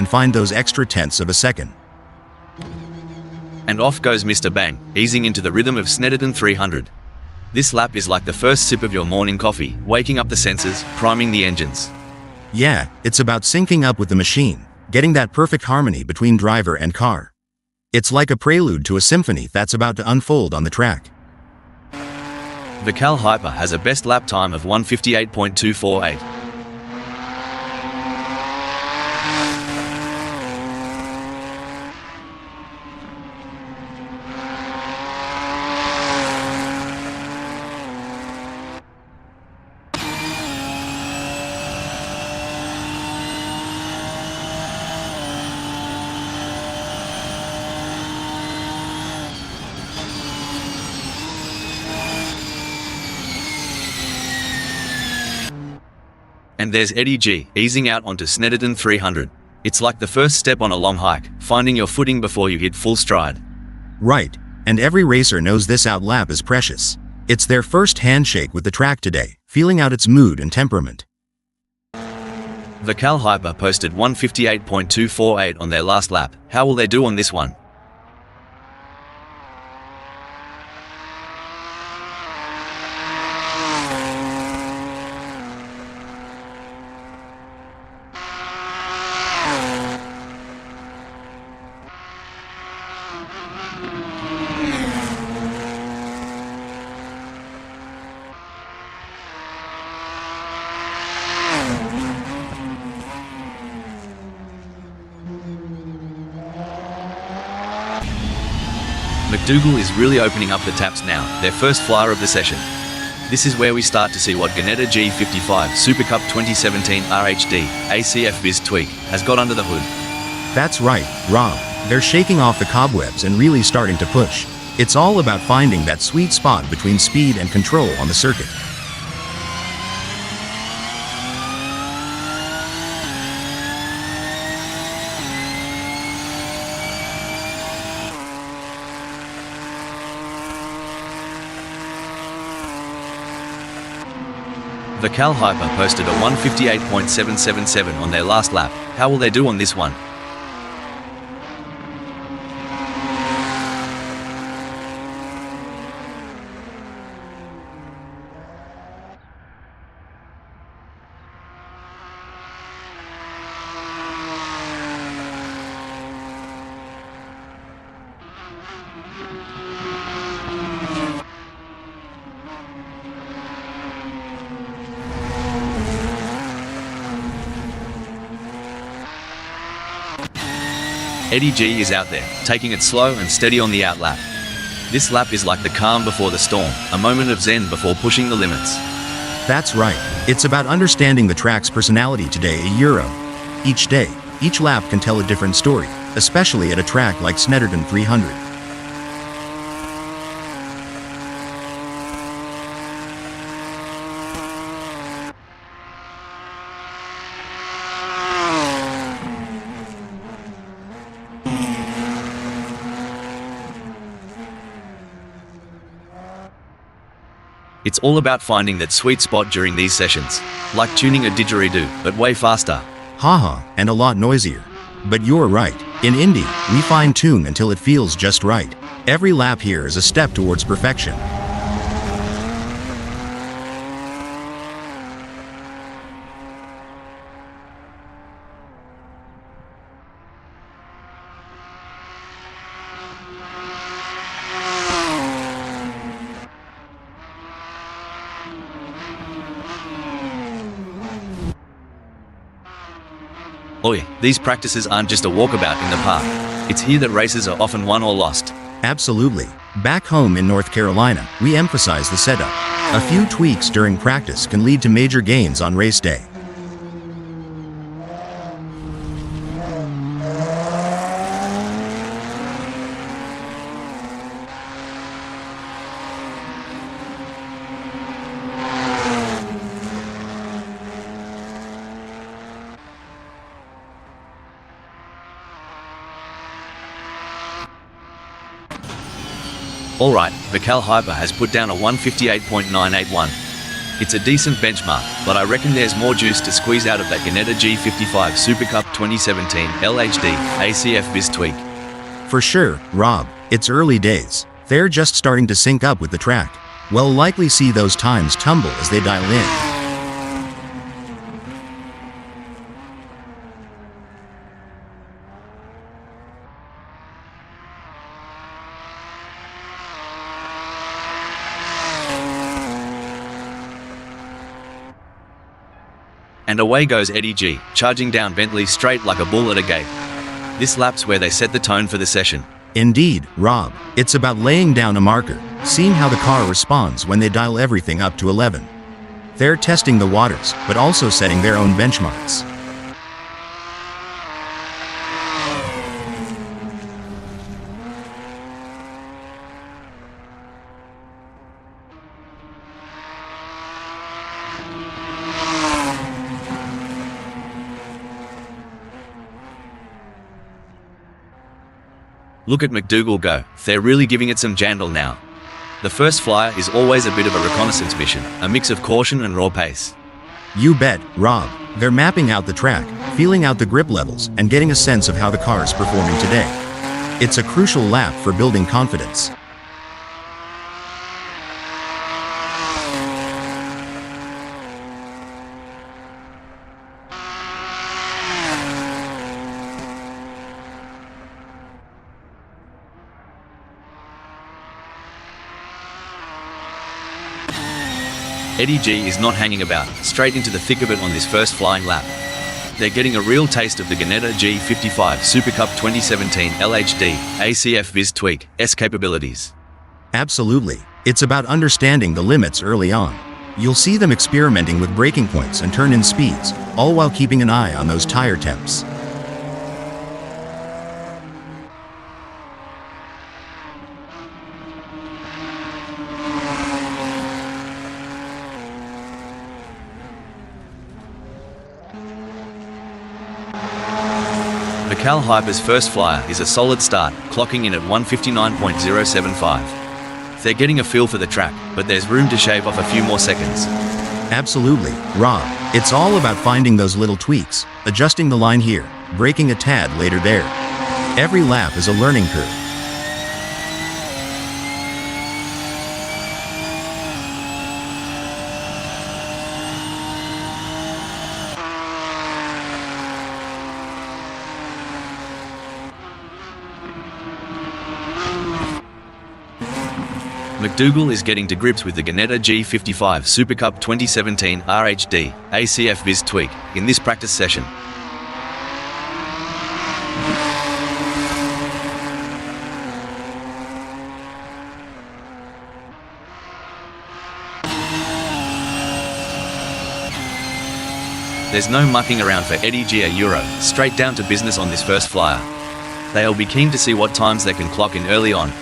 and find those extra tenths of a second. And off goes Mr. Bang, easing into the rhythm of Snetterton 300. This lap is like the first sip of your morning coffee, waking up the senses, priming the engines. Yeah, it's about syncing up with the machine, getting that perfect harmony between driver and car. It's like a prelude to a symphony that's about to unfold on the track. The Cal Hyper has a best lap time of 1:58.248. And there's Eddie G, easing out onto Snetterton 300. It's like the first step on a long hike, finding your footing before you hit full stride. Right, and every racer knows this outlap is precious. It's their first handshake with the track today, feeling out its mood and temperament. The Cal Hyper posted 1:58.248 on their last lap. How will they do on this one? McDougall is really opening up the taps now, their first flyer of the session. This is where we start to see what Ginetta G55 SuperCup 2017 RHD ACF Biz Tweak has got under the hood. That's right, Rob. They're shaking off the cobwebs and really starting to push. It's all about finding that sweet spot between speed and control on the circuit. The Cal Hyper posted a 1:58.777 on their last lap. How will they do on this one? Eddie G is out there, taking it slow and steady on the outlap. This lap is like the calm before the storm, a moment of zen before pushing the limits. That's right. It's about understanding the track's personality today a Euro. Each day, each lap can tell a different story, especially at a track like Snetterton 300. It's all about finding that sweet spot during these sessions, like tuning a didgeridoo, but way faster. Haha, and a lot noisier. But you're right. In Indy, we fine-tune until it feels just right. Every lap here is a step towards perfection. Oi, these practices aren't just a walkabout in the park. It's here that races are often won or lost. Absolutely. Back home in North Carolina, we emphasize the setup. A few tweaks during practice can lead to major gains on race day. Alright, the Cal Hyper has put down a 1:58.981. It's a decent benchmark, but I reckon there's more juice to squeeze out of that Ginetta G55 SuperCup 2017 LHD ACF Biz tweak. For sure, Rob, it's early days. They're just starting to sync up with the track. We'll likely see those times tumble as they dial in. And away goes Eddie G, charging down Bentley straight like a bull at a gate. This lap's where they set the tone for the session. Indeed, Rob, it's about laying down a marker, seeing how the car responds when they dial everything up to 11. They're testing the waters, but also setting their own benchmarks. Look at McDougall go, they're really giving it some jandle now. The first flyer is always a bit of a reconnaissance mission, a mix of caution and raw pace. You bet, Rob. They're mapping out the track, feeling out the grip levels, and getting a sense of how the car is performing today. It's a crucial lap for building confidence. Eddie G is not hanging about, straight into the thick of it on this first flying lap. They're getting a real taste of the Ginetta G55 SuperCup 2017 LHD ACF Biz tweak S capabilities. Absolutely. It's about understanding the limits early on. You'll see them experimenting with braking points and turn-in speeds, all while keeping an eye on those tire temps. The Cal Hyper's first flyer is a solid start, clocking in at 159.075. They're getting a feel for the track, but there's room to shave off a few more seconds. Absolutely, Rob. It's all about finding those little tweaks, adjusting the line here, braking a tad later there. Every lap is a learning curve. McDougall is getting to grips with the Ginetta G55 SuperCup 2017 RHD ACF Biz tweak in this practice session. There's no mucking around for Eddie G. Euro, straight down to business on this first flyer. They'll be keen to see what times they can clock in early on.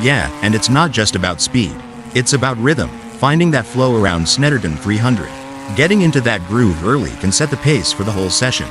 Yeah, and it's not just about speed. It's about rhythm, finding that flow around Snetterton 300. Getting into that groove early can set the pace for the whole session.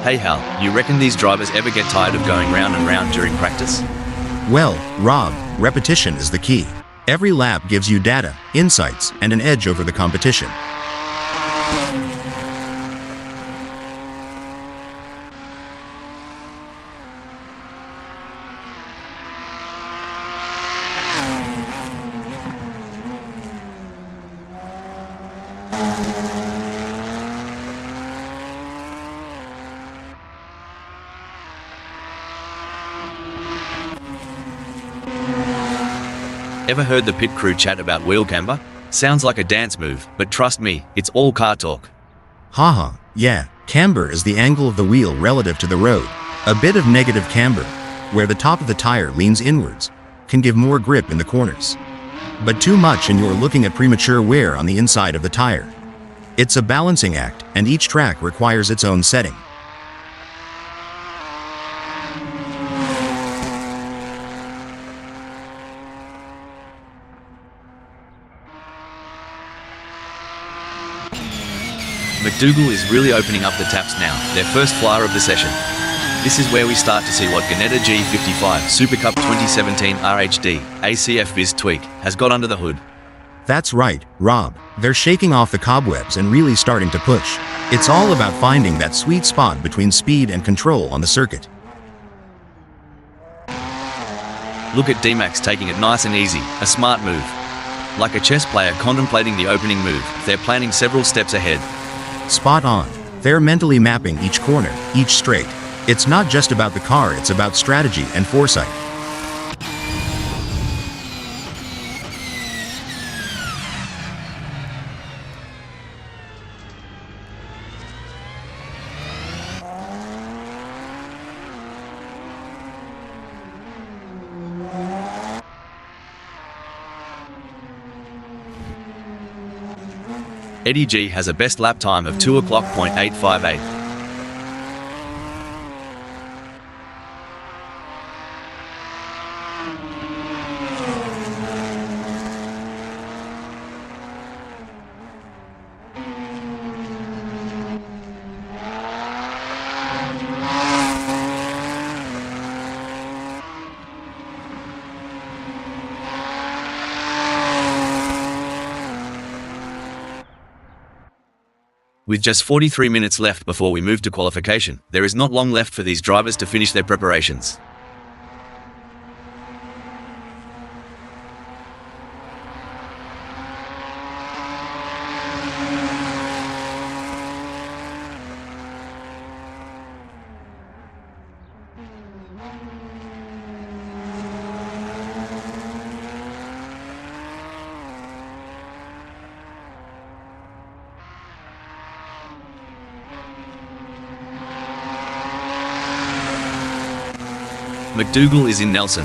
Hey Hal, you reckon these drivers ever get tired of going round and round during practice? Well, Rob, repetition is the key. Every lap gives you data, insights, and an edge over the competition. Ever heard the pit crew chat about wheel camber? Sounds like a dance move, but trust me, it's all car talk. Haha, yeah, camber is the angle of the wheel relative to the road. A bit of negative camber, where the top of the tire leans inwards, can give more grip in the corners. But too much and you're looking at premature wear on the inside of the tire. It's a balancing act, and each track requires its own setting. McDougall is really opening up the taps now, their first flyer of the session. This is where we start to see what Ginetta G55 SuperCup 2017 RHD ACF Viz tweak has got under the hood. That's right, Rob. They're shaking off the cobwebs and really starting to push. It's all about finding that sweet spot between speed and control on the circuit. Look at D-Max taking it nice and easy, a smart move. Like a chess player contemplating the opening move, they're planning several steps ahead. Spot on. They're mentally mapping each corner, each straight. It's not just about the car, it's about strategy and foresight. Eddie G has a best lap time of 2:08.858. With just 43 minutes left before we move to qualification, there is not long left for these drivers to finish their preparations. McDougall is in Nelson.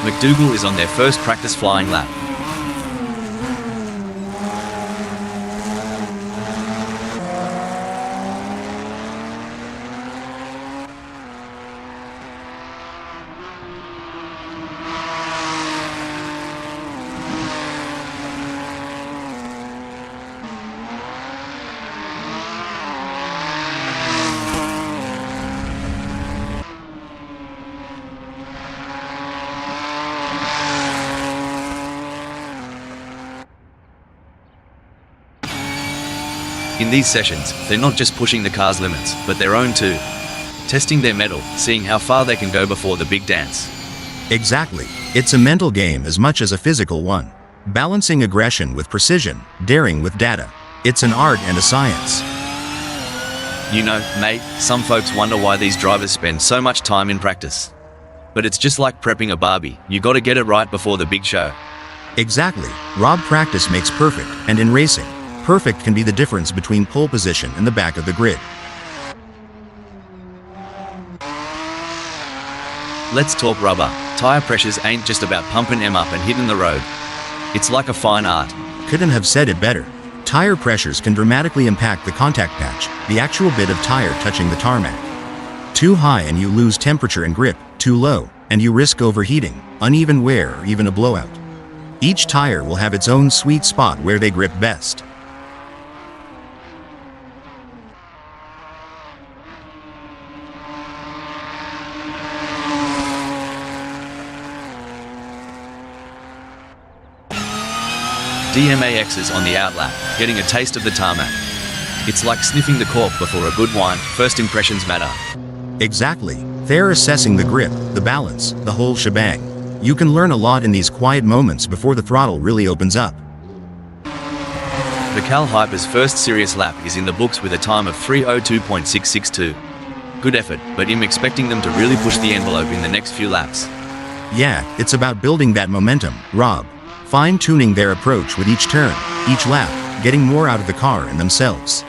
McDougall is on their first practice flying lap. In these sessions, they're not just pushing the car's limits, but their own too. Testing their mettle, seeing how far they can go before the big dance. Exactly. It's a mental game as much as a physical one. Balancing aggression with precision, daring with data. It's an art and a science. You know, mate, some folks wonder why these drivers spend so much time in practice. But it's just like prepping a barbie, you gotta get it right before the big show. Exactly. Rob, practice makes perfect, and in racing, perfect can be the difference between pole position and the back of the grid. Let's talk rubber. Tire pressures ain't just about pumping them up and hitting the road. It's like a fine art. Couldn't have said it better. Tire pressures can dramatically impact the contact patch, the actual bit of tire touching the tarmac. Too high and you lose temperature and grip, too low, and you risk overheating, uneven wear, or even a blowout. Each tire will have its own sweet spot where they grip best. DMAXs on the outlap, getting a taste of the tarmac. It's like sniffing the cork before a good wine. First impressions matter. Exactly. They're assessing the grip, the balance, the whole shebang. You can learn a lot in these quiet moments before the throttle really opens up. The Cal Hyper's first serious lap is in the books with a time of 3:02.662. Good effort, but I'm expecting them to really push the envelope in the next few laps. Yeah, it's about building that momentum, Rob. Fine-tuning their approach with each turn, each lap, getting more out of the car and themselves.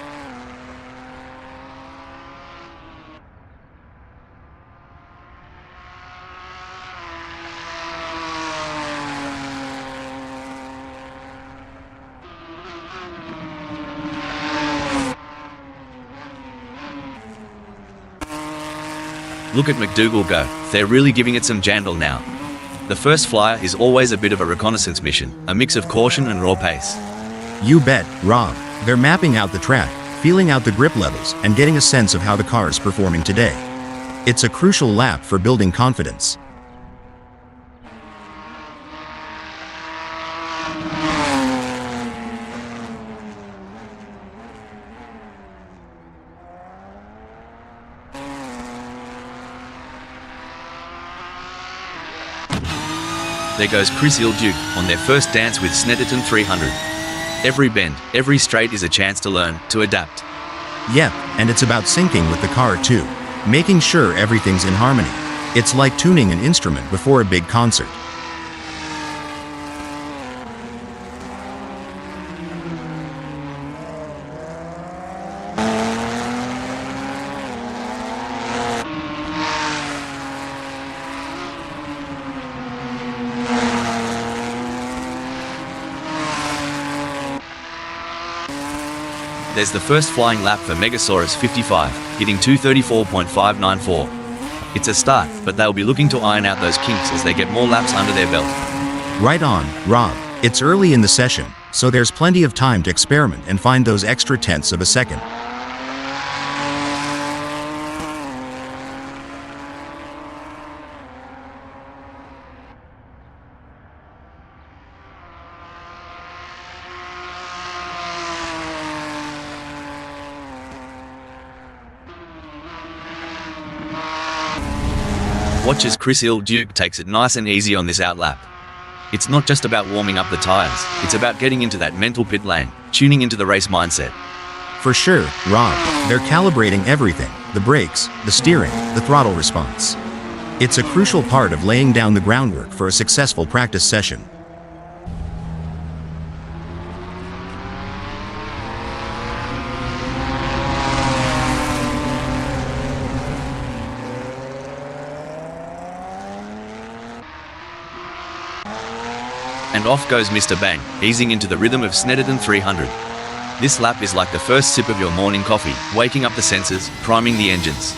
Look at McDougall go, they're really giving it some jandle now. The first flyer is always a bit of a reconnaissance mission, a mix of caution and raw pace. You bet, Rob. They're mapping out the track, feeling out the grip levels, and getting a sense of how the car's performing today. It's a crucial lap for building confidence. There goes Chris Ilduke on their first dance with Snetterton 300. Every bend, every straight is a chance to learn, to adapt. Yep, and it's about syncing with the car too, making sure everything's in harmony. It's like tuning an instrument before a big concert. There's the first flying lap for Megasaurus 55, hitting 234.594. It's a start, but they'll be looking to iron out those kinks as they get more laps under their belt. Right on, Rob. It's early in the session, so there's plenty of time to experiment and find those extra tenths of a second. Watch as Chris Ilduke takes it nice and easy on this outlap. It's not just about warming up the tyres, it's about getting into that mental pit lane, tuning into the race mindset. For sure, Rob. They're calibrating everything, the brakes, the steering, the throttle response. It's a crucial part of laying down the groundwork for a successful practice session. And off goes Mr. Bang, easing into the rhythm of Snetterton 300. This lap is like the first sip of your morning coffee, waking up the senses, priming the engines.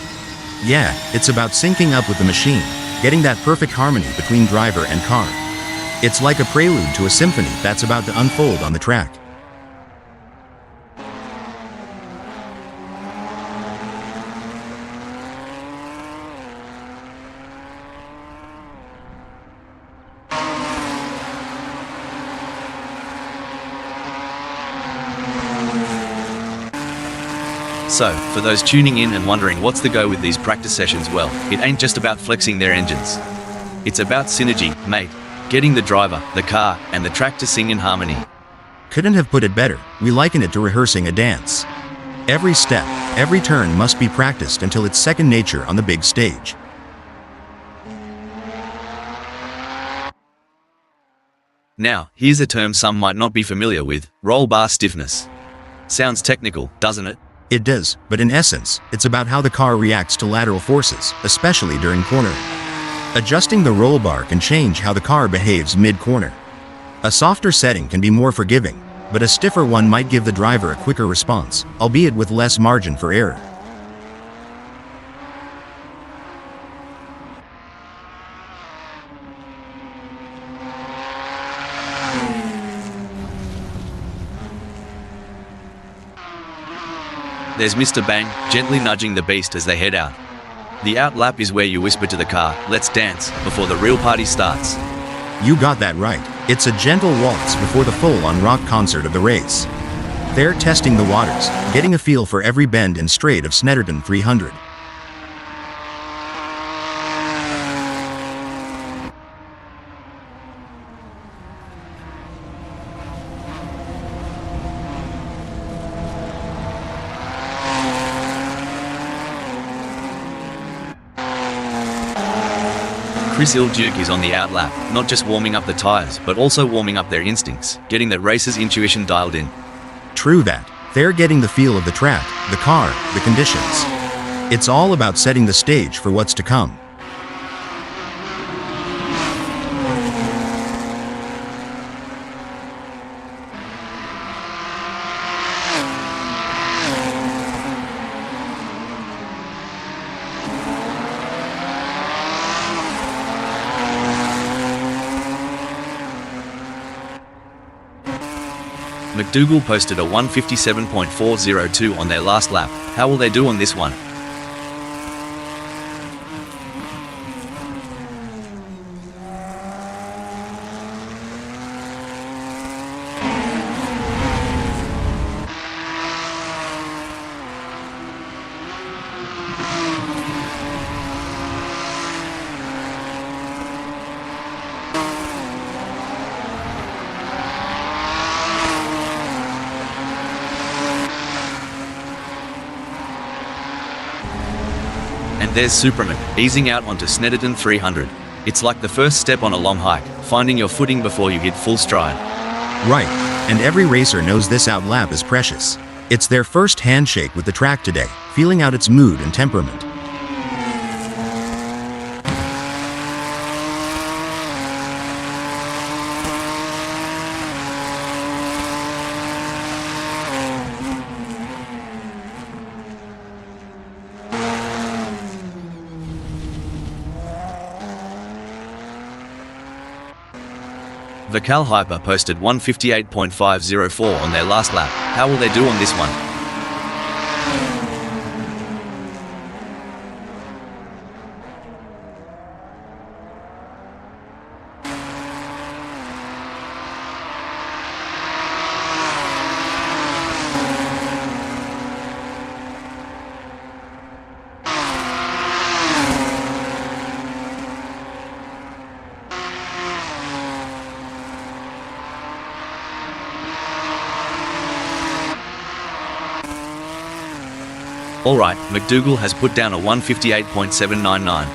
Yeah, it's about syncing up with the machine, getting that perfect harmony between driver and car. It's like a prelude to a symphony that's about to unfold on the track. So, for those tuning in and wondering what's the go with these practice sessions, well, it ain't just about flexing their engines. It's about synergy, mate. Getting the driver, the car, and the track to sing in harmony. Couldn't have put it better. We liken it to rehearsing a dance. Every step, every turn must be practiced until it's second nature on the big stage. Now, here's a term some might not be familiar with: roll bar stiffness. Sounds technical, doesn't it? It does, but in essence, it's about how the car reacts to lateral forces, especially during cornering. Adjusting the roll bar can change how the car behaves mid-corner. A softer setting can be more forgiving, but a stiffer one might give the driver a quicker response, albeit with less margin for error. There's Mr. Bang, gently nudging the beast as they head out. The out lap is where you whisper to the car, "Let's dance," before the real party starts. You got that right. It's a gentle waltz before the full-on rock concert of the race. They're testing the waters, getting a feel for every bend and straight of Snetterton 300. Chris Ilduke is on the outlap, not just warming up the tyres, but also warming up their instincts, getting the racer's intuition dialed in. True that. They're getting the feel of the track, the car, the conditions. It's all about setting the stage for what's to come. McDougall posted a 1:57.402 on their last lap. How will they do on this one? And there's Superman, easing out onto Snetterton 300. It's like the first step on a long hike, finding your footing before you hit full stride. Right, and every racer knows this outlap is precious. It's their first handshake with the track today, feeling out its mood and temperament. The Cal Hyper posted 1:58.504 on their last lap. How will they do on this one? Alright, McDougall has put down a 1:58.799.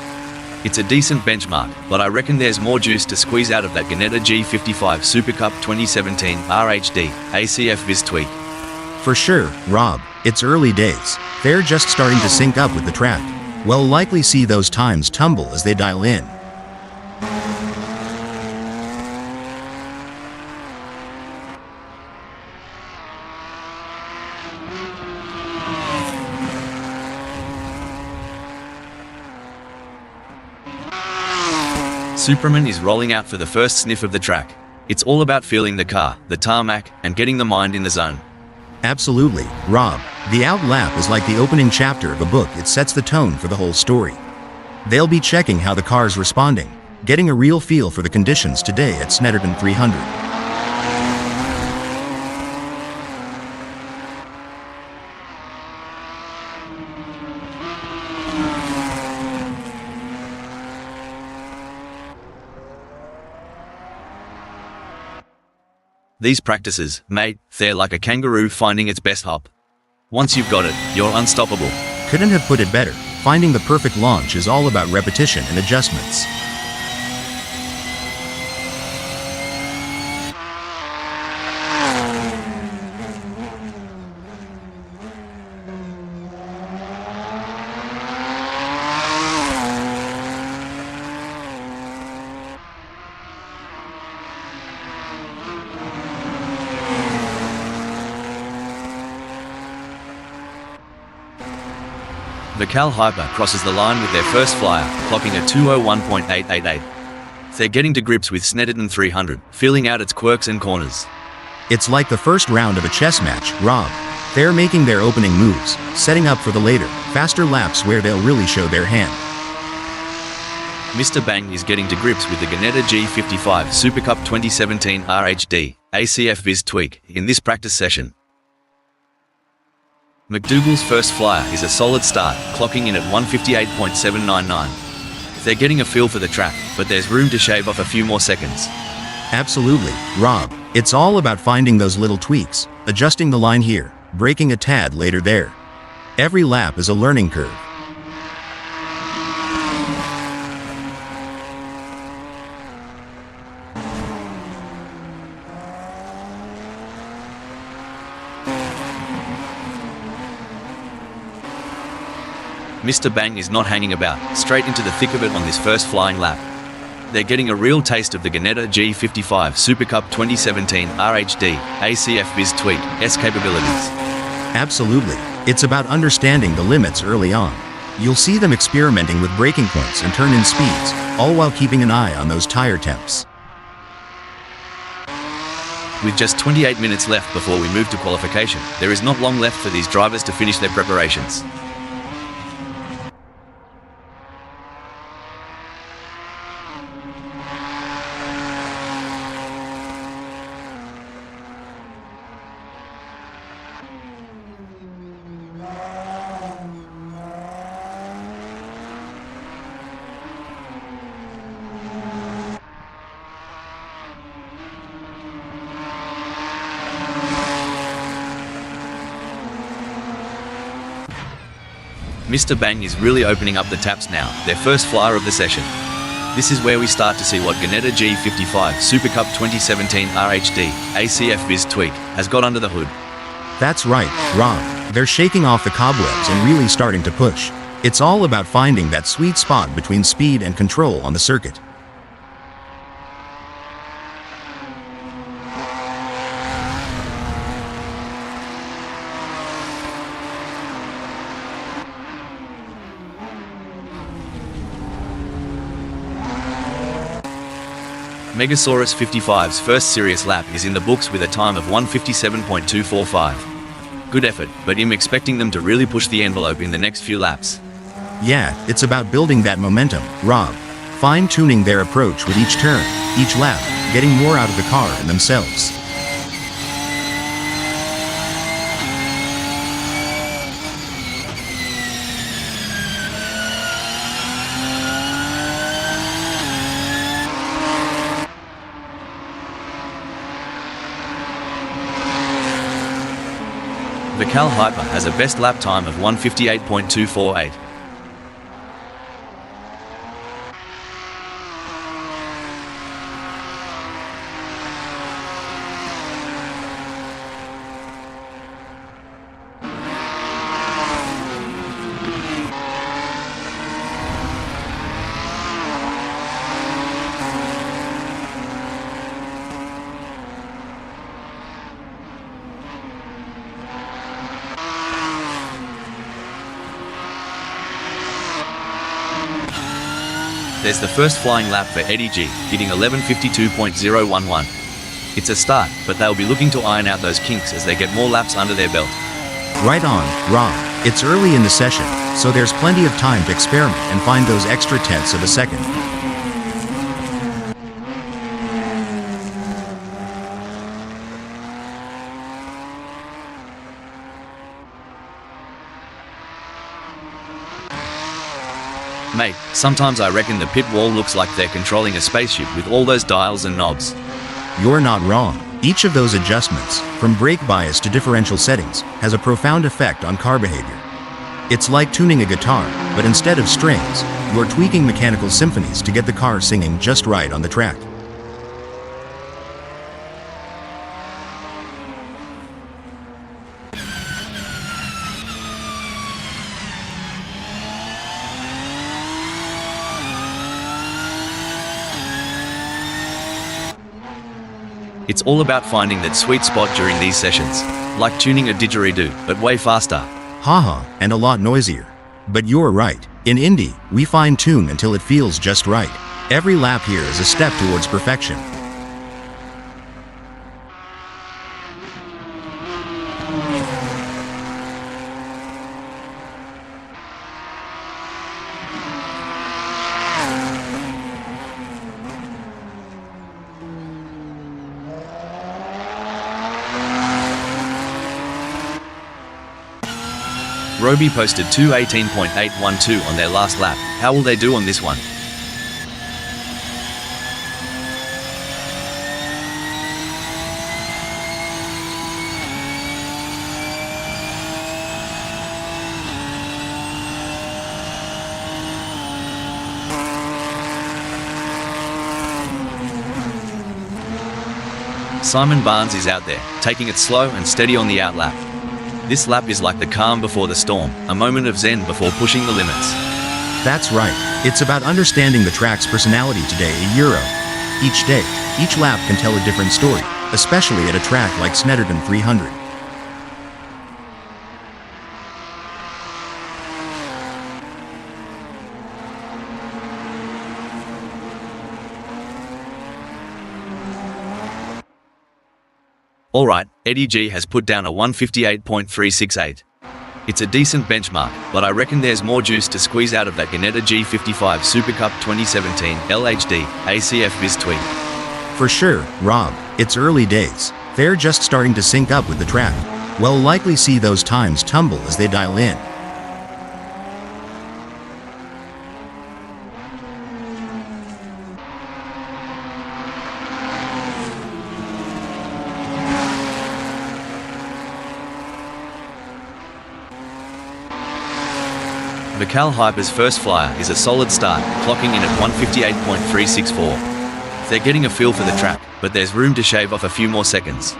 It's a decent benchmark, but I reckon there's more juice to squeeze out of that Ginetta G55 SuperCup 2017 RHD ACF Viz tweak. For sure, Rob, it's early days. They're just starting to sync up with the track. We'll likely see those times tumble as they dial in. Superman is rolling out for the first sniff of the track. It's all about feeling the car, the tarmac, and getting the mind in the zone. Absolutely, Rob. The outlap is like the opening chapter of a book. It sets the tone for the whole story. They'll be checking how the car's responding, getting a real feel for the conditions today at Snetterton 300. These practices, mate, they're like a kangaroo finding its best hop. Once you've got it, you're unstoppable. Couldn't have put it better. Finding the perfect launch is all about repetition and adjustments. The Cal Hyper crosses the line with their first flyer, clocking a 2:01.888. They're getting to grips with Snetterton 300, feeling out its quirks and corners. It's like the first round of a chess match, Rob. They're making their opening moves, setting up for the later, faster laps where they'll really show their hand. Mr. Bang is getting to grips with the Ginetta G55 SuperCup 2017 RHD ACF Viz tweak in this practice session. McDougall's first flyer is a solid start, clocking in at 158.799. They're getting a feel for the track, but there's room to shave off a few more seconds. Absolutely, Rob. It's all about finding those little tweaks, adjusting the line here, braking a tad later there. Every lap is a learning curve. Mr. Bang is not hanging about, straight into the thick of it on this first flying lap. They're getting a real taste of the Ginetta G55 SuperCup 2017 RHD ACF Viz tweak S capabilities. Absolutely. It's about understanding the limits early on. You'll see them experimenting with braking points and turn-in speeds, all while keeping an eye on those tire temps. With just 28 minutes left before we move to qualification, there is not long left for these drivers to finish their preparations. Mr. Bang is really opening up the taps now, their first flyer of the session. This is where we start to see what Ginetta G55 SuperCup 2017 RHD ACF Viz tweak has got under the hood. That's right, Rob. They're shaking off the cobwebs and really starting to push. It's all about finding that sweet spot between speed and control on the circuit. Megasaurus 55's first serious lap is in the books with a time of 157.245. Good effort, but I'm expecting them to really push the envelope in the next few laps. Yeah, it's about building that momentum, Rob. Fine-tuning their approach with each turn, each lap, getting more out of the car and themselves. The Cal Hyper has a best lap time of 158.248. There's the first flying lap for Eddie G, hitting 11:52.011. It's a start, but they'll be looking to iron out those kinks as they get more laps under their belt. Right on, Rob. It's early in the session, so there's plenty of time to experiment and find those extra tenths of a second. Mate, sometimes I reckon the pit wall looks like they're controlling a spaceship with all those dials and knobs. You're not wrong. Each of those adjustments, from brake bias to differential settings, has a profound effect on car behavior. It's like tuning a guitar, but instead of strings, you're tweaking mechanical symphonies to get the car singing just right on the track. It's all about finding that sweet spot during these sessions, like tuning a didgeridoo, but way faster. Haha, and a lot noisier. But you're right. In Indy, we fine-tune until it feels just right. Every lap here is a step towards perfection. Roby posted 2:18.812 on their last lap. How will they do on this one? Simon Barnes is out there, taking it slow and steady on the outlap. This lap is like the calm before the storm, a moment of zen before pushing the limits. That's right. It's about understanding the track's personality today a Euro. Each day, each lap can tell a different story, especially at a track like Snetterton 300. Alright, Eddie G has put down a 158.368. It's a decent benchmark, but I reckon there's more juice to squeeze out of that Ginetta G55 SuperCup 2017 LHD ACF Viz tweak. For sure, Rob, it's early days. They're just starting to sync up with the track. We'll likely see those times tumble as they dial in. Mikal Hyper's first flyer is a solid start, clocking in at 158.364. They're getting a feel for the track, but there's room to shave off a few more seconds.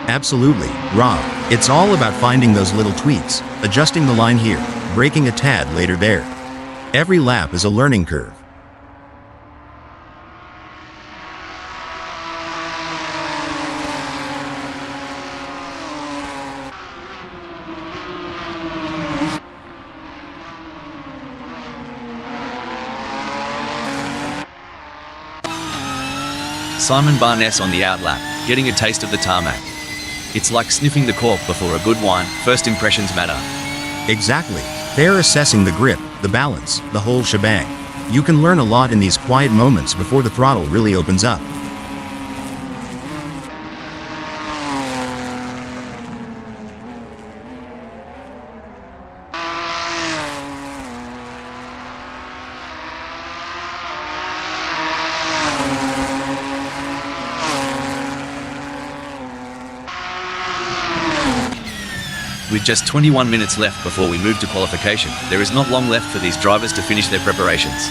Absolutely, Rob. It's all about finding those little tweaks, adjusting the line here, braking a tad later there. Every lap is a learning curve. Simon Barnes on the outlap, getting a taste of the tarmac. It's like sniffing the cork before a good wine. First impressions matter. Exactly. They're assessing the grip, the balance, the whole shebang. You can learn a lot in these quiet moments before the throttle really opens up. With just 21 minutes left before we move to qualification, there is not long left for these drivers to finish their preparations.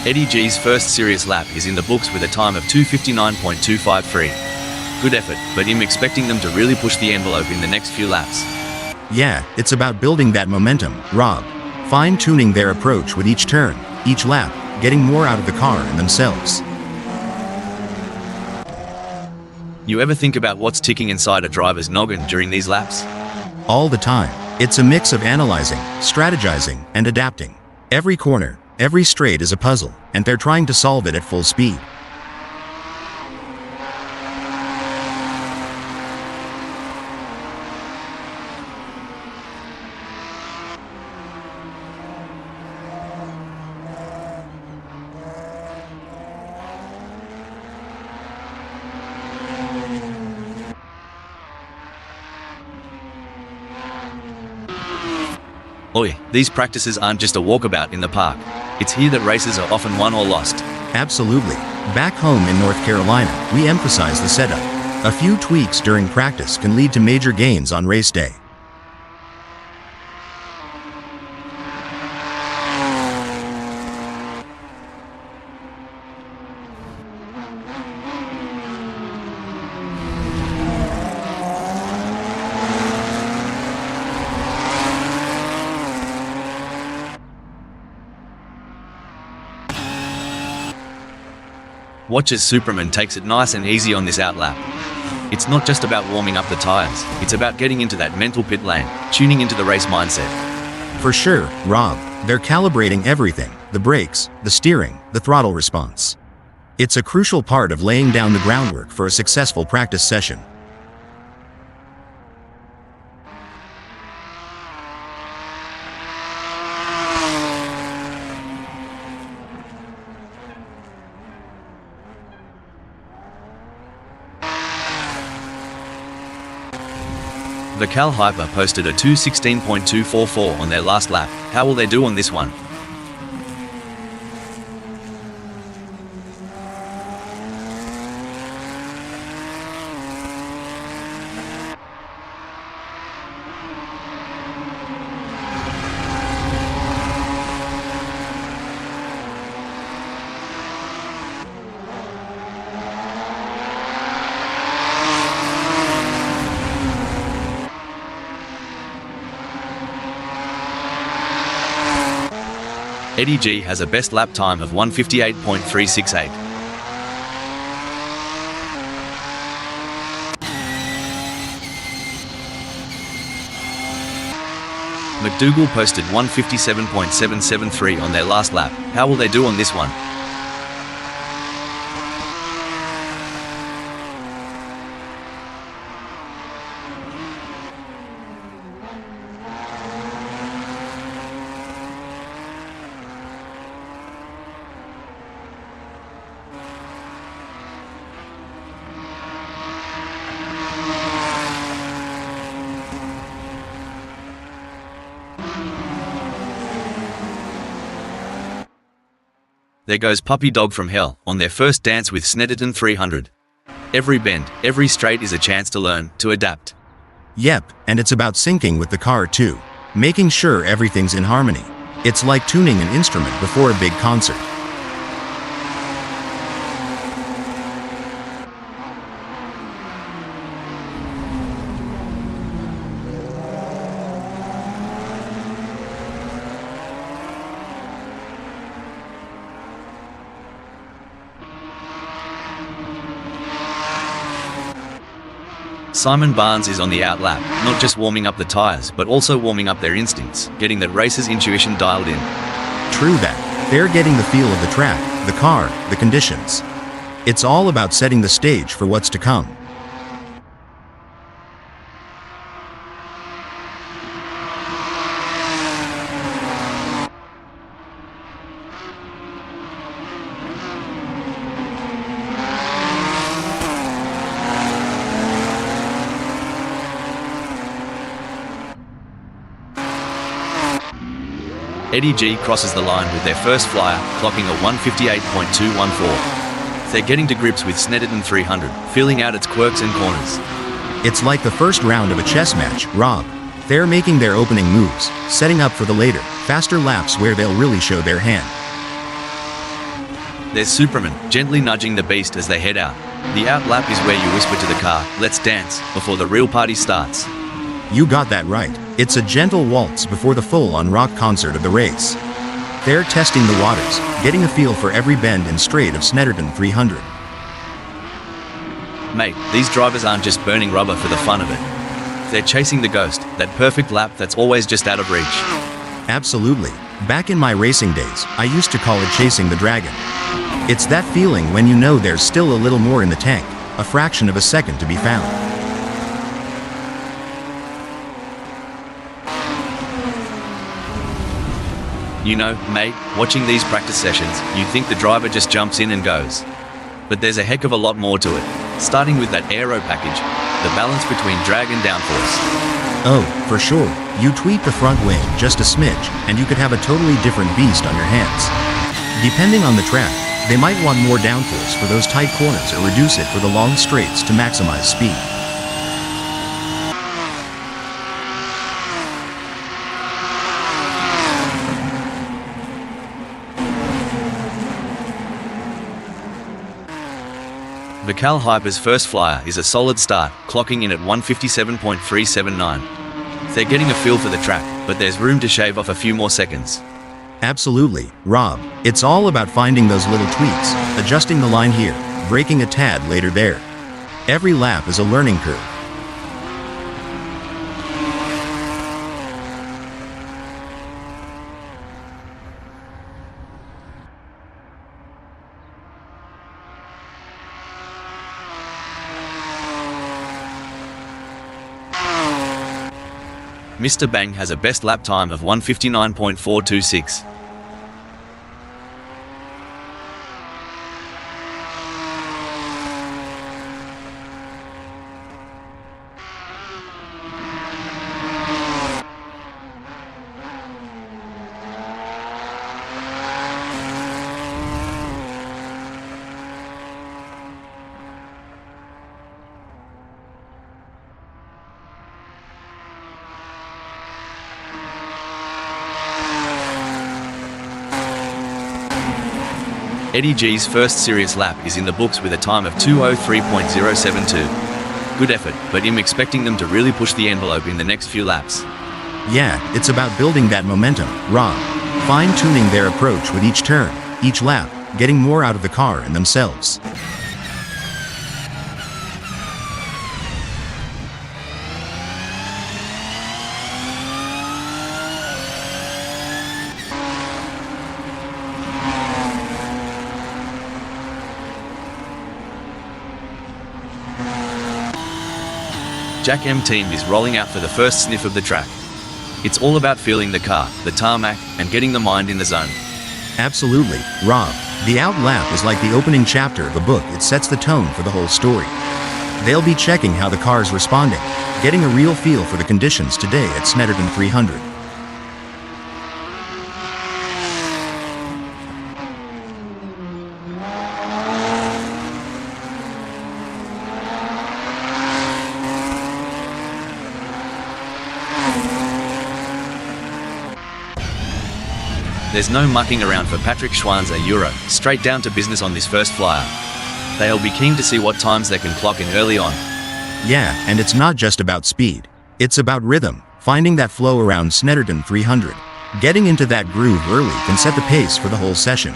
Eddie G's first serious lap is in the books with a time of 2:59.253. Good effort, but I'm expecting them to really push the envelope in the next few laps. Yeah, it's about building that momentum, Rob. Fine-tuning their approach with each turn, each lap, getting more out of the car and themselves. You ever think about what's ticking inside a driver's noggin during these laps? All the time. It's a mix of analyzing, strategizing, and adapting. Every corner, every straight is a puzzle, and they're trying to solve it at full speed. Oi, these practices aren't just a walkabout in the park. It's here that races are often won or lost. Absolutely. Back home in North Carolina, we emphasize the setup. A few tweaks during practice can lead to major gains on race day. Watch as Superman takes it nice and easy on this outlap. It's not just about warming up the tyres, it's about getting into that mental pit lane, tuning into the race mindset. For sure, Rob. They're calibrating everything: the brakes, the steering, the throttle response. It's a crucial part of laying down the groundwork for a successful practice session. The Cal Hyper posted a 2:16.244 on their last lap. How will they do on this one? Eddie G has a best lap time of 1:58.368. McDougall posted 1:57.773 on their last lap. How will they do on this one? There goes Puppy Dog from Hell on their first dance with Snetterton 300. Every bend, every straight is a chance to learn, to adapt. Yep, and it's about syncing with the car too. Making sure everything's in harmony. It's like tuning an instrument before a big concert. Simon Barnes is on the out lap, not just warming up the tyres, but also warming up their instincts, getting that racer's intuition dialed in. True that. They're getting the feel of the track, the car, the conditions. It's all about setting the stage for what's to come. Eddie G crosses the line with their first flyer, clocking a 1:58.214. They're getting to grips with Snetterton 300, feeling out its quirks and corners. It's like the first round of a chess match, Rob. They're making their opening moves, setting up for the later, faster laps where they'll really show their hand. There's Superman, gently nudging the beast as they head out. The out lap is where you whisper to the car, "Let's dance," before the real party starts. You got that right. It's a gentle waltz before the full-on rock concert of the race. They're testing the waters, getting a feel for every bend and straight of Snetterton 300. Mate, these drivers aren't just burning rubber for the fun of it. They're chasing the ghost, that perfect lap that's always just out of reach. Absolutely. Back in my racing days, I used to call it chasing the dragon. It's that feeling when you know there's still a little more in the tank, a fraction of a second to be found. You know, mate, watching these practice sessions, you think the driver just jumps in and goes. But there's a heck of a lot more to it, starting with that aero package, the balance between drag and downforce. Oh, for sure. You tweak the front wing just a smidge, and you could have a totally different beast on your hands. Depending on the track, they might want more downforce for those tight corners or reduce it for the long straights to maximize speed. The Cal Hyper's first flyer is a solid start, clocking in at 1:57.379. They're getting a feel for the track, but there's room to shave off a few more seconds. Absolutely, Rob. It's all about finding those little tweaks, adjusting the line here, braking a tad later there. Every lap is a learning curve. Mr. Bang has a best lap time of 1:59.426. Eddie G's first serious lap is in the books with a time of 2:03.072. Good effort, but I'm expecting them to really push the envelope in the next few laps. Yeah, it's about building that momentum, Rob. Fine-tuning their approach with each turn, each lap, getting more out of the car and themselves. Jack M team is rolling out for the first sniff of the track. It's all about feeling the car, the tarmac, and getting the mind in the zone. Absolutely, Rob. The out lap is like the opening chapter of a book. It sets the tone for the whole story. They'll be checking how the car's responding, getting a real feel for the conditions today at Snetterton 300. There's no mucking around for Patrick Schwanzer Euro, straight down to business on this first flyer. They'll be keen to see what times they can clock in early on. Yeah, and it's not just about speed. It's about rhythm, finding that flow around Snetterton 300. Getting into that groove early can set the pace for the whole session.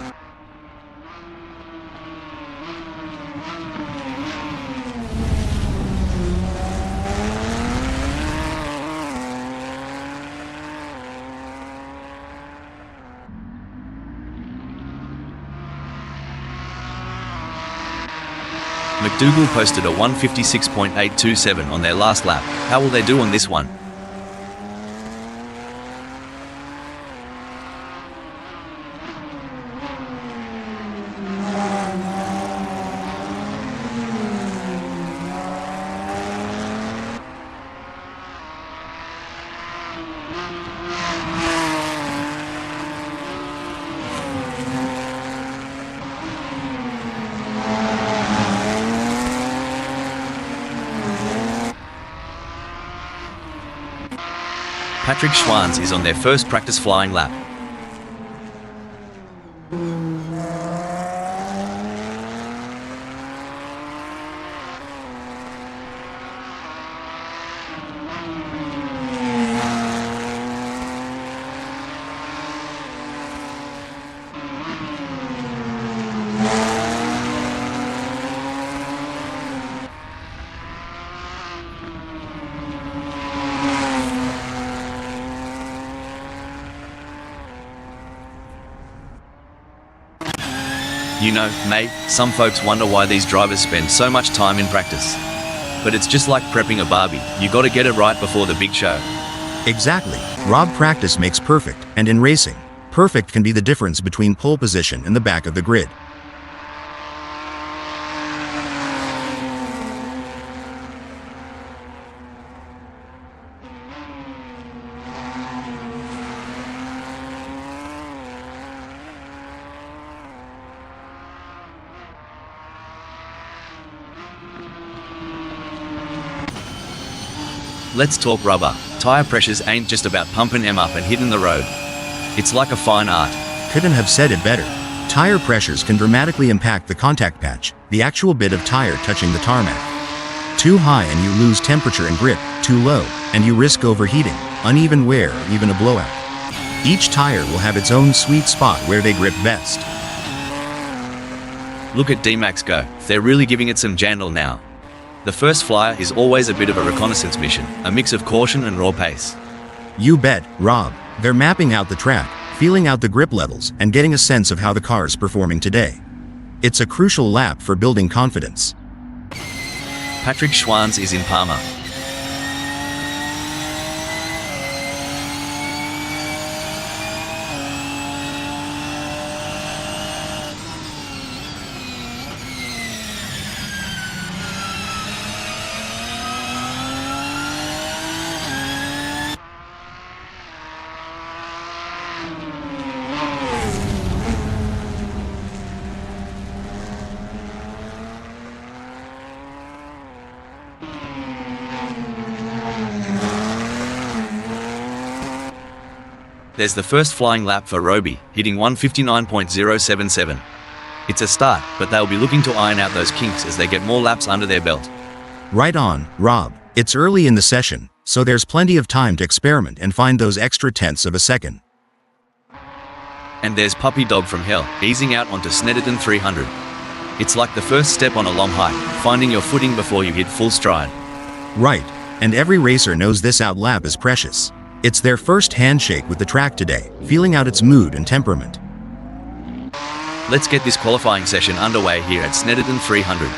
McDougall posted a 1:56.827 on their last lap. How will they do on this one? Patrick Schwanz is on their first practice flying lap. You know, mate, some folks wonder why these drivers spend so much time in practice. But it's just like prepping a barbie. You gotta get it right before the big show. Exactly. Rob, practice makes perfect, and in racing, perfect can be the difference between pole position and the back of the grid. Let's talk rubber. Tire pressures ain't just about pumping them up and hitting the road. It's like a fine art. Couldn't have said it better. Tire pressures can dramatically impact the contact patch, the actual bit of tire touching the tarmac. Too high and you lose temperature and grip, too low, and you risk overheating, uneven wear, or even a blowout. Each tire will have its own sweet spot where they grip best. Look at D-Max go. They're really giving it some jandle now. The first flyer is always a bit of a reconnaissance mission, a mix of caution and raw pace. You bet, Rob. They're mapping out the track, feeling out the grip levels, and getting a sense of how the car's performing today. It's a crucial lap for building confidence. Patrick Schwanz is in Parma. There's the first flying lap for Roby, hitting 1:59.077. It's a start, but they'll be looking to iron out those kinks as they get more laps under their belt. Right on, Rob. It's early in the session, so there's plenty of time to experiment and find those extra tenths of a second. And there's Puppy Dog from Hell, easing out onto Snetterton 300. It's like the first step on a long hike, finding your footing before you hit full stride. Right, and every racer knows this outlap is precious. It's their first handshake with the track today, feeling out its mood and temperament. Let's get this qualifying session underway here at Snetterton 300.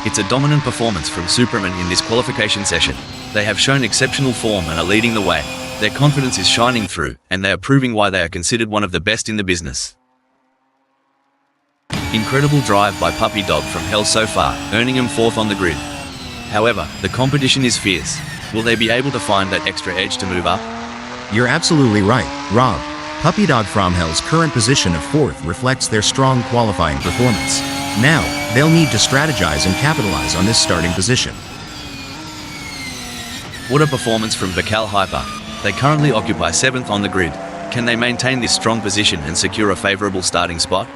It's a dominant performance from Superman in this qualification session. They have shown exceptional form and are leading the way. Their confidence is shining through, and they are proving why they are considered one of the best in the business. Incredible drive by Puppy Dog from Hell so far, earning him 4th on the grid. However, the competition is fierce. Will they be able to find that extra edge to move up? You're absolutely right, Rob. Puppy Dog from Hell's current position of 4th reflects their strong qualifying performance. Now, they'll need to strategize and capitalize on this starting position. What a performance from Vical Hyper. They currently occupy 7th on the grid. Can they maintain this strong position and secure a favorable starting spot?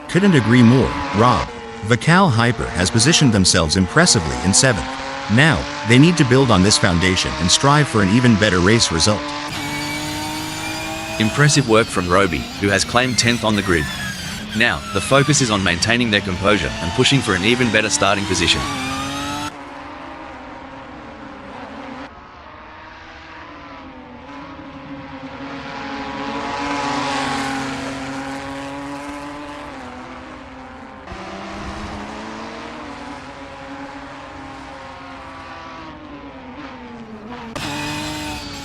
Couldn't agree more, Rob. Vical Hyper has positioned themselves impressively in 7th. Now, they need to build on this foundation and strive for an even better race result. Impressive work from Roby, who has claimed 10th on the grid. Now, the focus is on maintaining their composure and pushing for an even better starting position.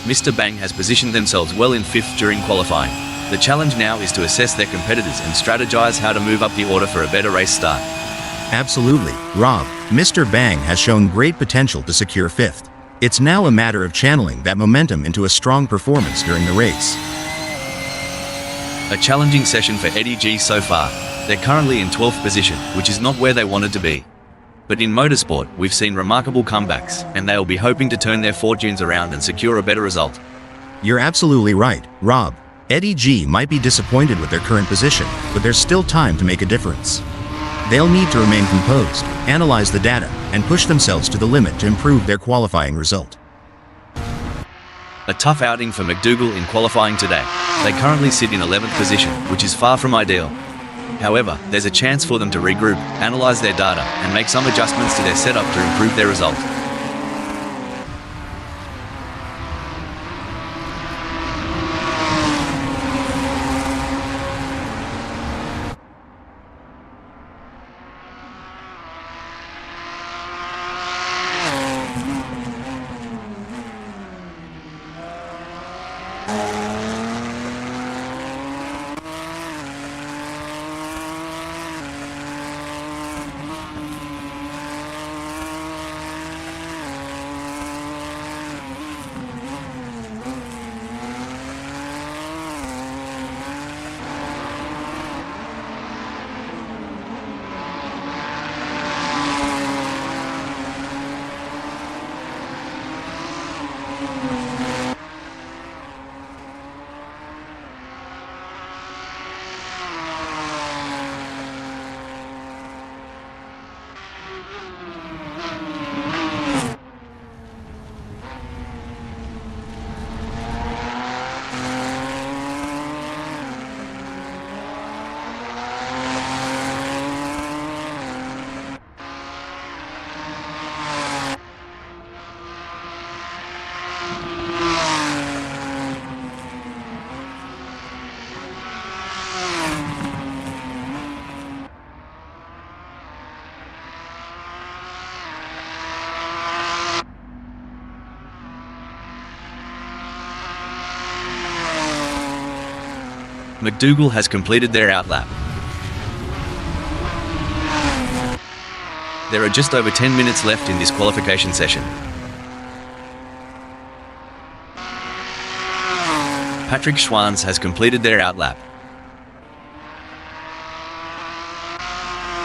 Mr. Bang has positioned themselves well in 5th during qualifying. The challenge now is to assess their competitors and strategize how to move up the order for a better race start. Absolutely, Rob. Mr. Bang has shown great potential to secure 5th. It's now a matter of channeling that momentum into a strong performance during the race. A challenging session for Eddie G so far. They're currently in 12th position, which is not where they wanted to be. But in motorsport, we've seen remarkable comebacks, and they'll be hoping to turn their fortunes around and secure a better result. You're absolutely right, Rob. Eddie G might be disappointed with their current position, but there's still time to make a difference. They'll need to remain composed, analyze the data, and push themselves to the limit to improve their qualifying result. A tough outing for McDougall in qualifying today. They currently sit in 11th position, which is far from ideal. However, there's a chance for them to regroup, analyze their data, and make some adjustments to their setup to improve their result. McDougall has completed their outlap. There are just over 10 minutes left in this qualification session. Patrick Schwanz has completed their outlap.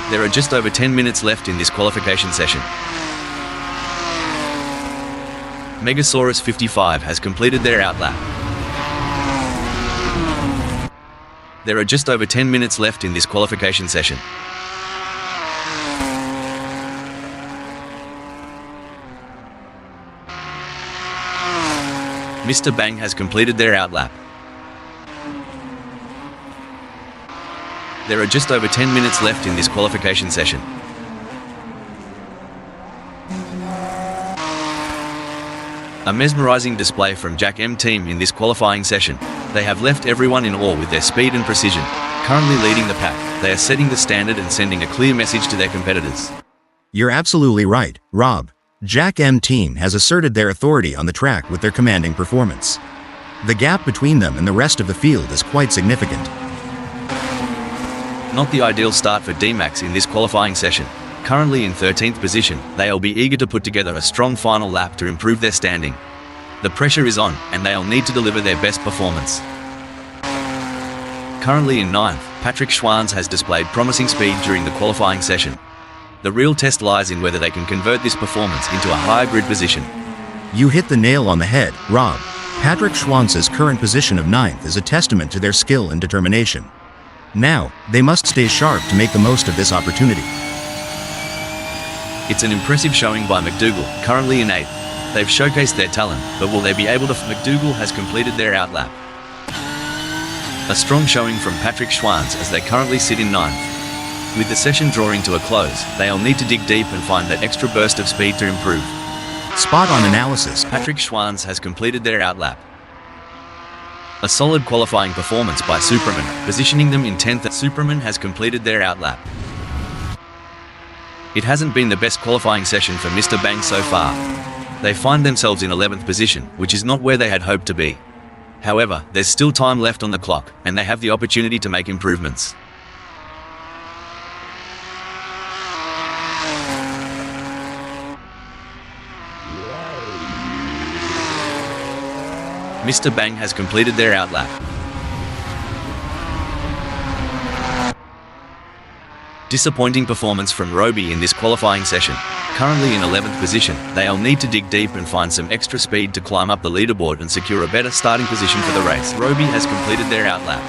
There are just over 10 minutes left in this qualification session. Megasaurus 55 has completed their outlap. There are just over 10 minutes left in this qualification session. Mr. Bang has completed their outlap. There are just over 10 minutes left in this qualification session. A mesmerizing display from Jack M team in this qualifying session. They have left everyone in awe with their speed and precision. Currently leading the pack, they are setting the standard and sending a clear message to their competitors. You're absolutely right, Rob. Jack M team has asserted their authority on the track with their commanding performance. The gap between them and the rest of the field is quite significant. Not the ideal start for D-Max in this qualifying session. Currently in 13th position, they'll be eager to put together a strong final lap to improve their standing. The pressure is on, and they'll need to deliver their best performance. Currently in 9th, Patrick Schwanz has displayed promising speed during the qualifying session. The real test lies in whether they can convert this performance into a higher grid position. You hit the nail on the head, Rob. Patrick Schwanz's current position of 9th is a testament to their skill and determination. Now, they must stay sharp to make the most of this opportunity. It's an impressive showing by McDougall, currently in 8th. They've showcased their talent, but will they be able to? McDougall has completed their outlap. A strong showing from Patrick Schwanz as they currently sit in 9th. With the session drawing to a close, they'll need to dig deep and find that extra burst of speed to improve. Spot-on analysis. Patrick Schwanz has completed their outlap. A solid qualifying performance by Superman, positioning them in 10th. Superman has completed their outlap. It hasn't been the best qualifying session for Mr. Bang so far. They find themselves in 11th position, which is not where they had hoped to be. However, there's still time left on the clock, and they have the opportunity to make improvements. Mr. Bang has completed their outlap. Disappointing performance from Roby in this qualifying session. Currently in 11th position, they'll need to dig deep and find some extra speed to climb up the leaderboard and secure a better starting position for the race. Roby has completed their outlap.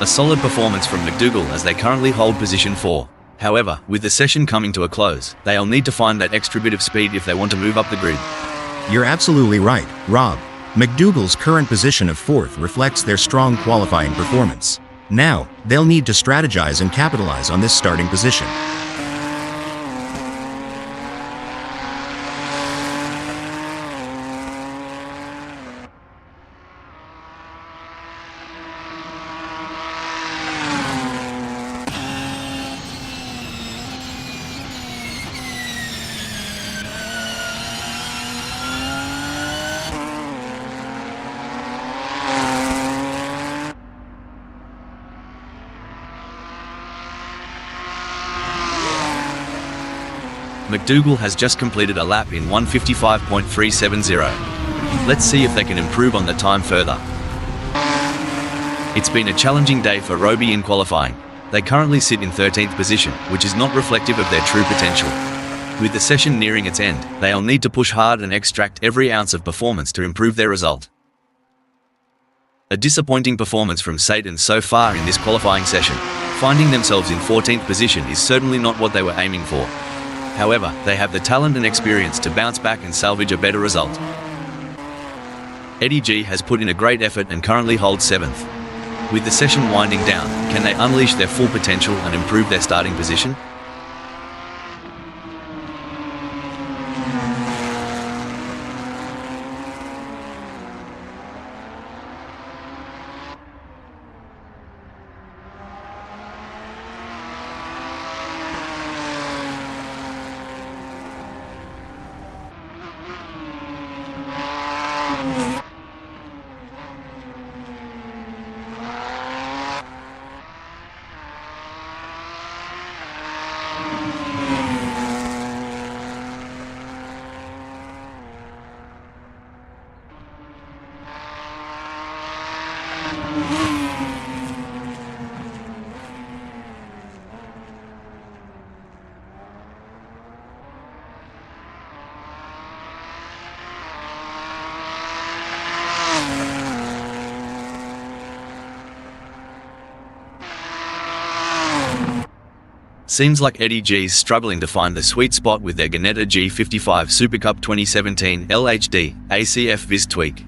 A solid performance from McDougall as they currently hold position 4. However, with the session coming to a close, they'll need to find that extra bit of speed if they want to move up the grid. You're absolutely right, Rob. McDougall's current position of 4th reflects their strong qualifying performance. Now, they'll need to strategize and capitalize on this starting position. McDougall has just completed a lap in 1:55.370. Let's see if they can improve on the time further. It's been a challenging day for Roby in qualifying. They currently sit in 13th position, which is not reflective of their true potential. With the session nearing its end, they'll need to push hard and extract every ounce of performance to improve their result. A disappointing performance from Satan so far in this qualifying session. Finding themselves in 14th position is certainly not what they were aiming for. However, they have the talent and experience to bounce back and salvage a better result. Eddie G has put in a great effort and currently holds 7th. With the session winding down, can they unleash their full potential and improve their starting position? Seems like Eddie G's struggling to find the sweet spot with their Ginetta G55 SuperCup 2017 LHD ACF Viz tweak.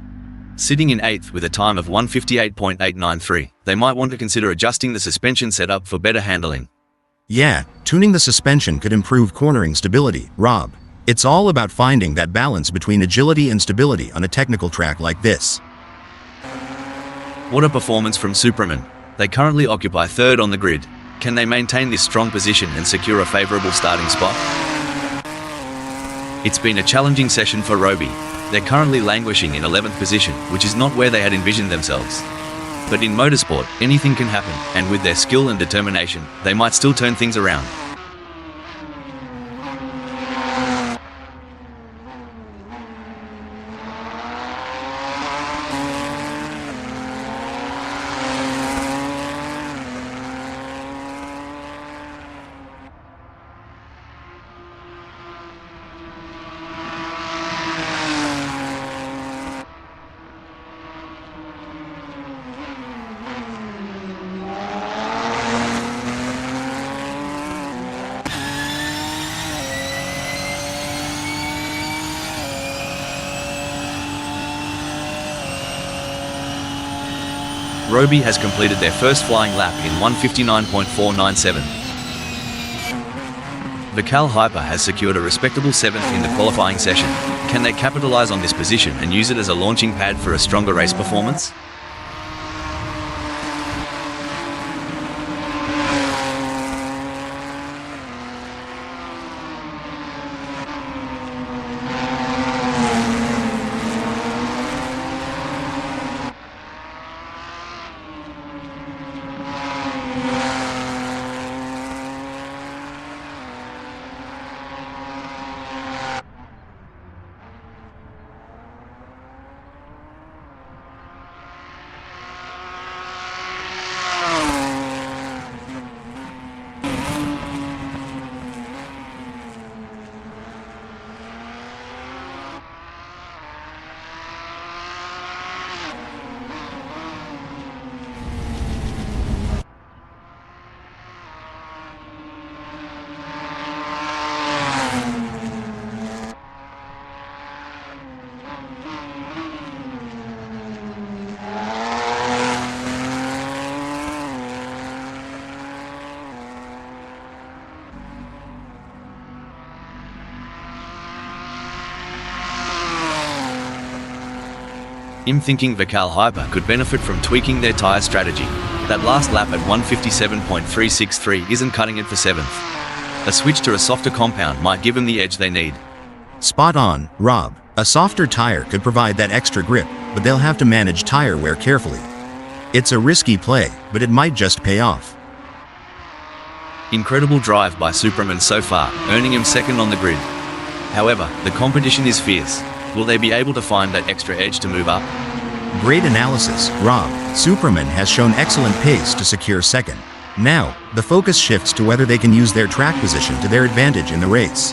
Sitting in 8th with a time of 1:58.893, they might want to consider adjusting the suspension setup for better handling. Yeah, tuning the suspension could improve cornering stability, Rob. It's all about finding that balance between agility and stability on a technical track like this. What a performance from Superman. They currently occupy 3rd on the grid. Can they maintain this strong position and secure a favourable starting spot? It's been a challenging session for Roby. They're currently languishing in 11th position, which is not where they had envisioned themselves. But in motorsport, anything can happen, and with their skill and determination, they might still turn things around. Roby has completed their first flying lap in 1:59.497. Vikal Hyper has secured a respectable 7th in the qualifying session. Can they capitalise on this position and use it as a launching pad for a stronger race performance? I'm thinking Vikal Hyper could benefit from tweaking their tyre strategy. That last lap at 1:57.363 isn't cutting it for 7th. A switch to a softer compound might give them the edge they need. Spot on, Rob. A softer tire could provide that extra grip, but they'll have to manage tire wear carefully. It's a risky play, but it might just pay off. Incredible drive by Superman so far, earning him 2nd on the grid. However, the competition is fierce. Will they be able to find that extra edge to move up? Great analysis, Rob. Superman has shown excellent pace to secure 2nd. Now, the focus shifts to whether they can use their track position to their advantage in the race.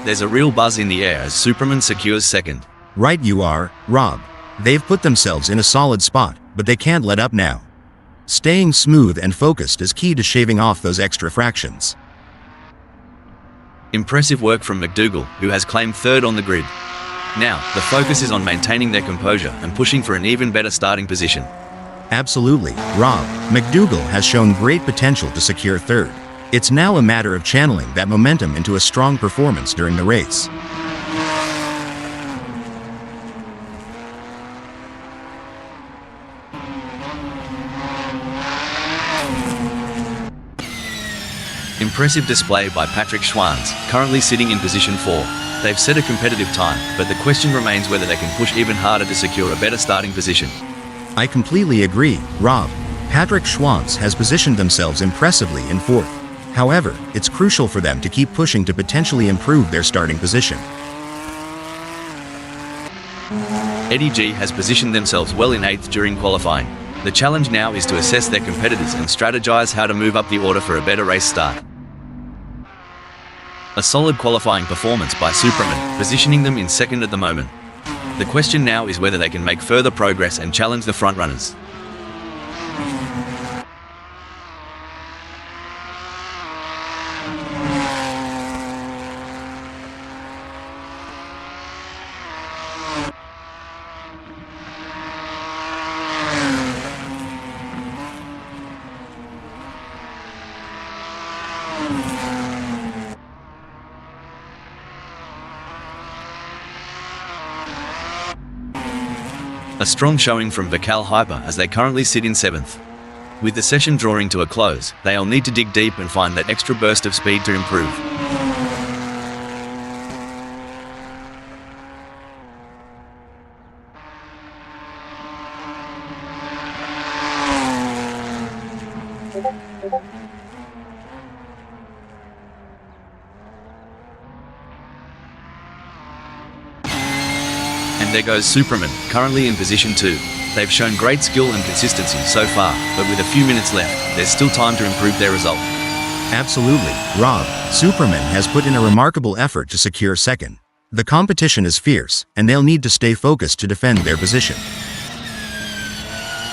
There's a real buzz in the air as Superman secures 2nd. Right you are, Rob. They've put themselves in a solid spot, but they can't let up now. Staying smooth and focused is key to shaving off those extra fractions. Impressive work from McDougall, who has claimed 3rd on the grid. Now, the focus is on maintaining their composure and pushing for an even better starting position. Absolutely, Rob. McDougall has shown great potential to secure 3rd. It's now a matter of channeling that momentum into a strong performance during the race. Impressive display by Patrick Schwanz, currently sitting in position 4. They've set a competitive time, but the question remains whether they can push even harder to secure a better starting position. I completely agree, Rob. Patrick Schwanz has positioned themselves impressively in 4th. However, it's crucial for them to keep pushing to potentially improve their starting position. Eddie G has positioned themselves well in 8th during qualifying. The challenge now is to assess their competitors and strategize how to move up the order for a better race start. A solid qualifying performance by Superman, positioning them in 2nd at the moment. The question now is whether they can make further progress and challenge the frontrunners. A strong showing from Vikal Hyper as they currently sit in 7th. With the session drawing to a close, they'll need to dig deep and find that extra burst of speed to improve. And there goes Superman, currently in position 2. They've shown great skill and consistency so far, but with a few minutes left, there's still time to improve their result. Absolutely, Rob. Superman has put in a remarkable effort to secure 2nd. The competition is fierce, and they'll need to stay focused to defend their position.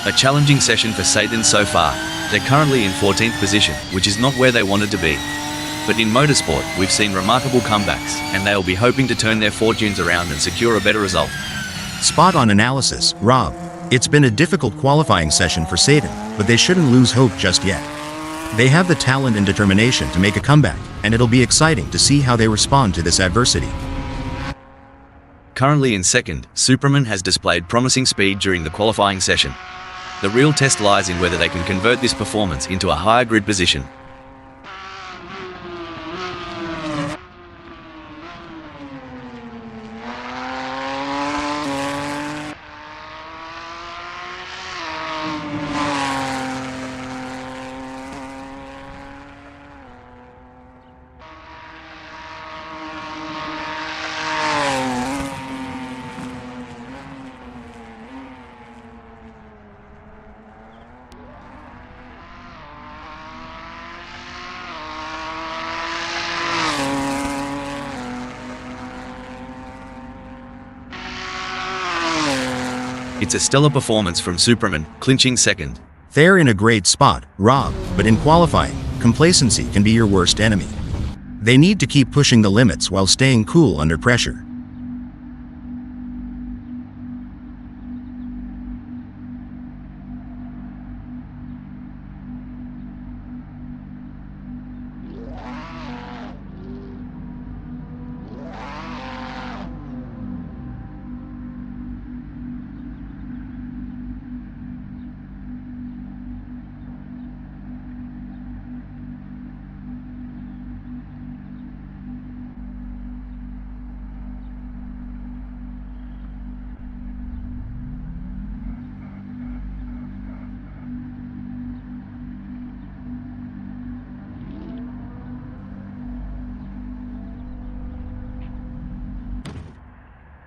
A challenging session for Satan so far. They're currently in 14th position, which is not where they wanted to be. But in motorsport, we've seen remarkable comebacks, and they'll be hoping to turn their fortunes around and secure a better result. Spot-on analysis, Rob. It's been a difficult qualifying session for Satan, but they shouldn't lose hope just yet. They have the talent and determination to make a comeback, and it'll be exciting to see how they respond to this adversity. Currently in 2nd, Superman has displayed promising speed during the qualifying session. The real test lies in whether they can convert this performance into a higher grid position. It's a stellar performance from Superman, clinching 2nd. They're in a great spot, Rob, but in qualifying, complacency can be your worst enemy. They need to keep pushing the limits while staying cool under pressure.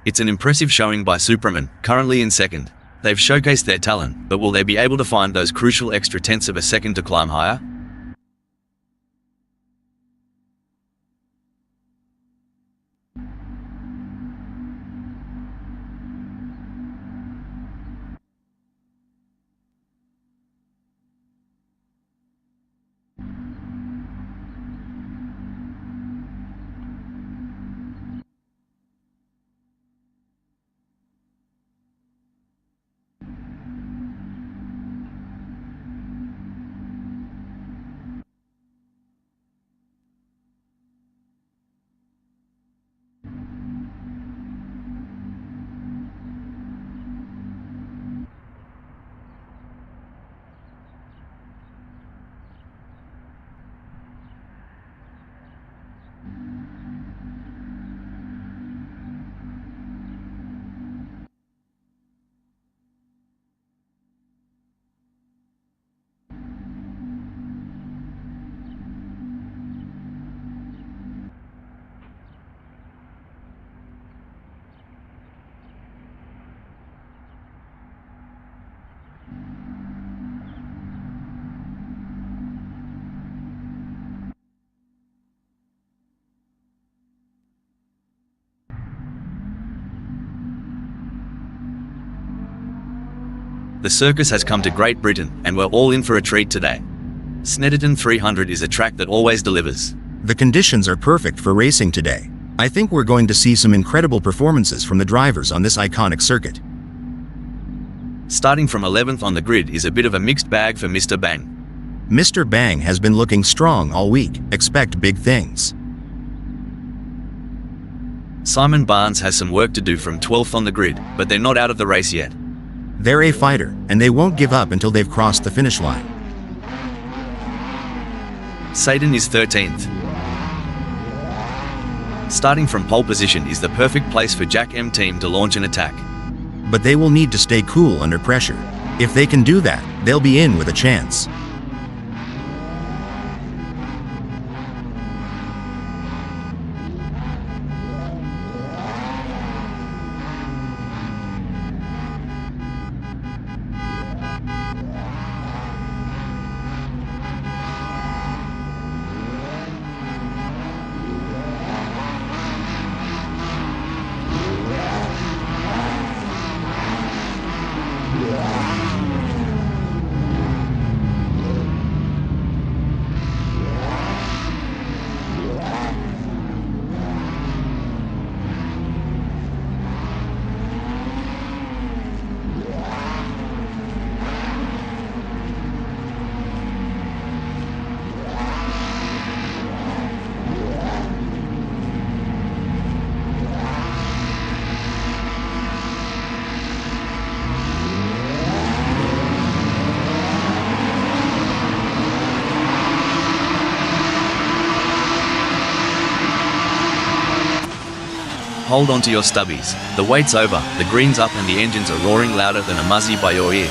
It's an impressive showing by Superman, currently in 2nd. They've showcased their talent, but will they be able to find those crucial extra tenths of a second to climb higher? The circus has come to Great Britain, and we're all in for a treat today. Snetterton 300 is a track that always delivers. The conditions are perfect for racing today. I think we're going to see some incredible performances from the drivers on this iconic circuit. Starting from 11th on the grid is a bit of a mixed bag for Mr. Bang. Mr. Bang has been looking strong all week. Expect big things. Simon Barnes has some work to do from 12th on the grid, but they're not out of the race yet. They're a fighter, and they won't give up until they've crossed the finish line. Satan is 13th. Starting from pole position is the perfect place for Jack M team to launch an attack. But they will need to stay cool under pressure. If they can do that, they'll be in with a chance. Hold on to your stubbies. The wait's over, the green's up and the engines are roaring louder than a muzzy by your ear.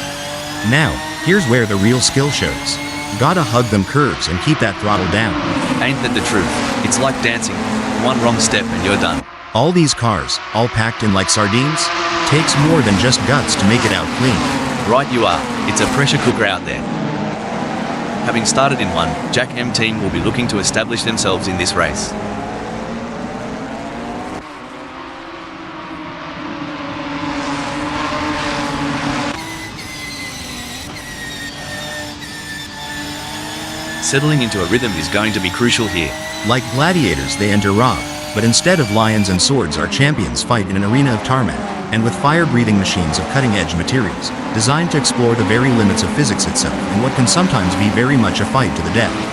Now, here's where the real skill shows. Gotta hug them curves and keep that throttle down. Ain't that the truth? It's like dancing. One wrong step and you're done. All these cars, all packed in like sardines? Takes more than just guts to make it out clean. Right you are. It's a pressure cooker out there. Having started in one, Jack M team will be looking to establish themselves in this race. Settling into a rhythm is going to be crucial here. Like gladiators they enter Rob, but instead of lions and swords our champions fight in an arena of tarmac, and with fire-breathing machines of cutting-edge materials, designed to explore the very limits of physics itself in what can sometimes be very much a fight to the death.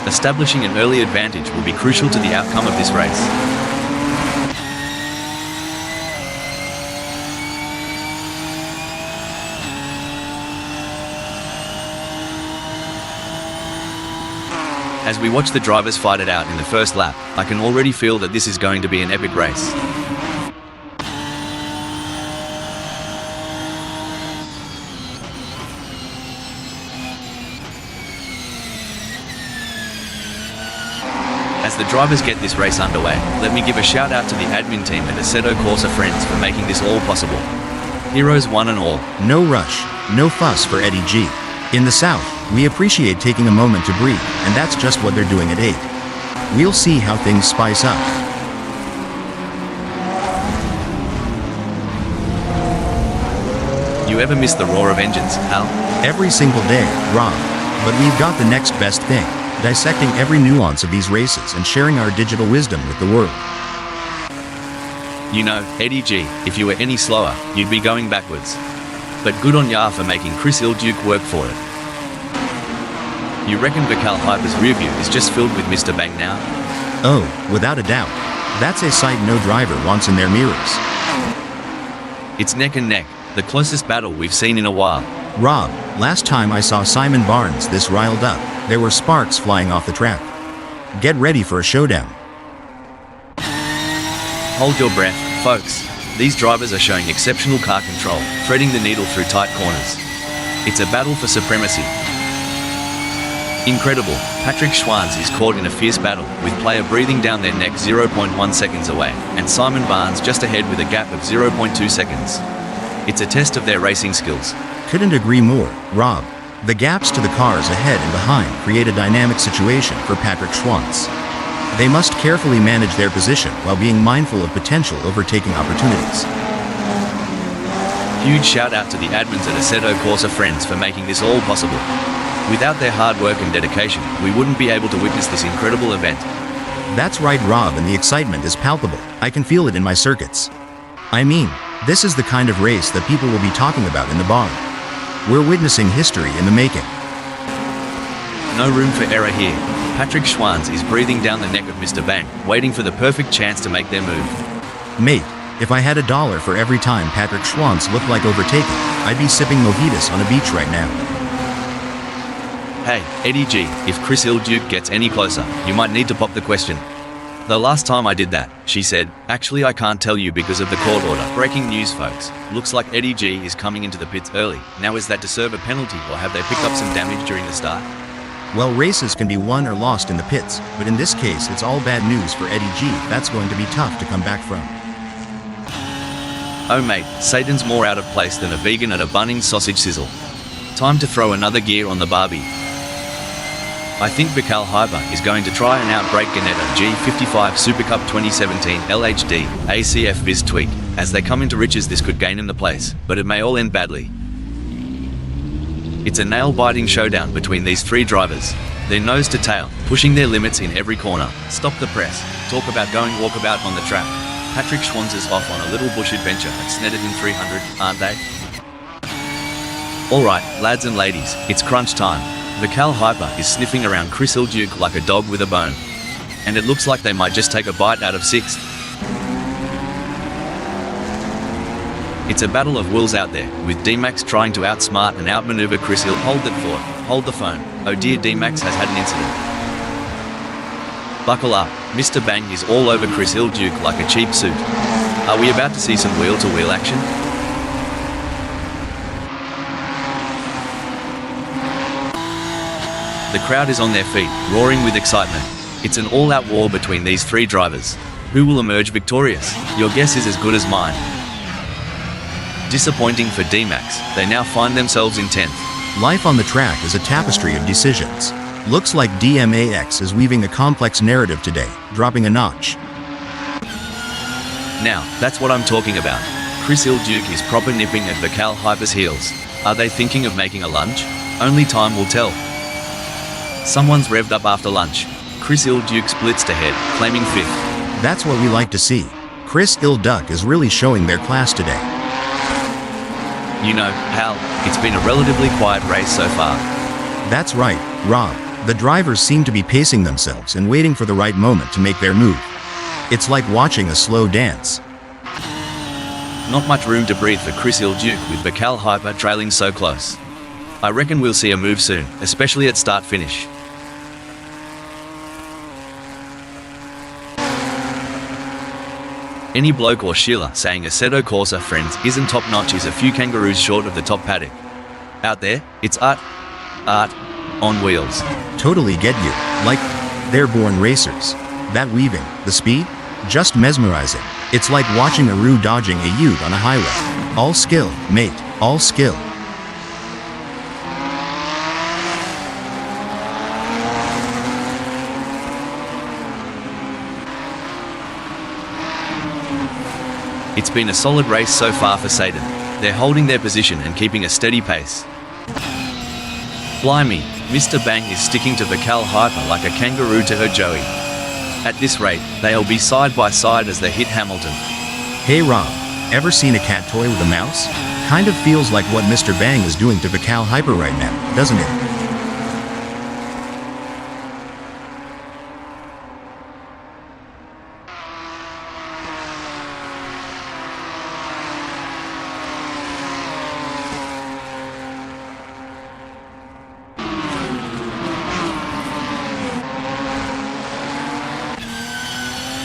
Establishing an early advantage will be crucial to the outcome of this race. As we watch the drivers fight it out in the first lap, I can already feel that this is going to be an epic race. As the drivers get this race underway, let me give a shout out to the admin team and Assetto Corsa friends for making this all possible. Heroes one and all. No rush, no fuss for Eddie G. In the South, we appreciate taking a moment to breathe, and that's just what they're doing at 8. We'll see how things spice up. You ever miss the roar of engines, Hal? Every single day, Rob. But we've got the next best thing. Dissecting every nuance of these races and sharing our digital wisdom with the world. You know, Eddie G, if you were any slower, you'd be going backwards. But good on ya for making Chris Ilduke work for it. You reckon Vical Hyper's rear view is just filled with Mr. Bang now? Oh, without a doubt. That's a sight no driver wants in their mirrors. It's neck and neck, the closest battle we've seen in a while. Rob, last time I saw Simon Barnes this riled up, there were sparks flying off the track. Get ready for a showdown. Hold your breath, folks. These drivers are showing exceptional car control, threading the needle through tight corners. It's a battle for supremacy. Incredible, Patrick Schwanz is caught in a fierce battle, with player breathing down their neck 0.1 seconds away, and Simon Barnes just ahead with a gap of 0.2 seconds. It's a test of their racing skills. Couldn't agree more, Rob. The gaps to the cars ahead and behind create a dynamic situation for Patrick Schwantz. They must carefully manage their position while being mindful of potential overtaking opportunities. Huge shout out to the admins at Assetto Corsa friends for making this all possible. Without their hard work and dedication, we wouldn't be able to witness this incredible event. That's right, Rob, and the excitement is palpable. I can feel it in my circuits. I mean, this is the kind of race that people will be talking about in the barn. We're witnessing history in the making. No room for error here. Patrick Schwantz is breathing down the neck of Mr. Bang, waiting for the perfect chance to make their move. Mate, if I had $1 for every time Patrick Schwantz looked like overtaking, I'd be sipping mojitos on a beach right now. Hey, Eddie G, if Chris Ilduke gets any closer, you might need to pop the question. The last time I did that, she said, actually I can't tell you because of the court order. Breaking news, folks. Looks like Eddie G is coming into the pits early. Now is that to serve a penalty or have they picked up some damage during the start? Well, races can be won or lost in the pits, but in this case it's all bad news for Eddie G. That's going to be tough to come back from. Oh mate, Satan's more out of place than a vegan at a Bunnings sausage sizzle. Time to throw another gear on the Barbie. I think Vikal Hyper is going to try and outbrake Ginetta G55 SuperCup 2017 LHD ACF Viz Tweak. As they come into riches, this could gain him the place, but it may all end badly. It's a nail-biting showdown between these three drivers. They're nose to tail, pushing their limits in every corner. Stop the press. Talk about going walkabout on the track. Patrick Schwantz is off on a little bush adventure at Snetterton 300, aren't they? Alright, lads and ladies, it's crunch time. Vikal Hyper is sniffing around Chris Ilduke like a dog with a bone. And it looks like they might just take a bite out of sixth. It's a battle of wills out there, with D-Max trying to outsmart and outmaneuver Chris Hill. Hold that thought. Hold the phone. Oh dear, D-Max has had an incident. Buckle up. Mr. Bang is all over Chris Ilduke like a cheap suit. Are we about to see some wheel-to-wheel action? The crowd is on their feet, roaring with excitement. It's an all-out war between these three drivers. Who will emerge victorious? Your guess is as good as mine. Disappointing for D-Max, they now find themselves in 10th. Life on the track is a tapestry of decisions. Looks like DMAX is weaving a complex narrative today, dropping a notch. Now, that's what I'm talking about. Chris Ilduke is proper nipping at Vikal Hyper's heels. Are they thinking of making a lunge? Only time will tell. Someone's revved up after lunch. Chris Ilduke blitzed ahead, claiming 5th. That's what we like to see. Chris Ilduke is really showing their class today. You know, Hal, it's been a relatively quiet race so far. That's right, Rob. The drivers seem to be pacing themselves and waiting for the right moment to make their move. It's like watching a slow dance. Not much room to breathe for Chris Ilduke with Vikal Hyper trailing so close. I reckon we'll see a move soon, especially at start-finish. Any bloke or Sheila saying Assetto Corsa friends isn't top-notch is a few kangaroos short of the top paddock. Out there, it's art on wheels. Totally get you. Like, they're born racers. That weaving, the speed, just mesmerizing. It's like watching a Roo dodging a Ute on a highway. All skill, mate, all skill. It's been a solid race so far for Satan. They're holding their position and keeping a steady pace. Blimey, Mr. Bang is sticking to Vikal Hyper like a kangaroo to her Joey. At this rate, they'll be side by side as they hit Hamilton. Hey Rob, ever seen a cat toy with a mouse? Kind of feels like what Mr. Bang is doing to Vikal Hyper right now, doesn't it?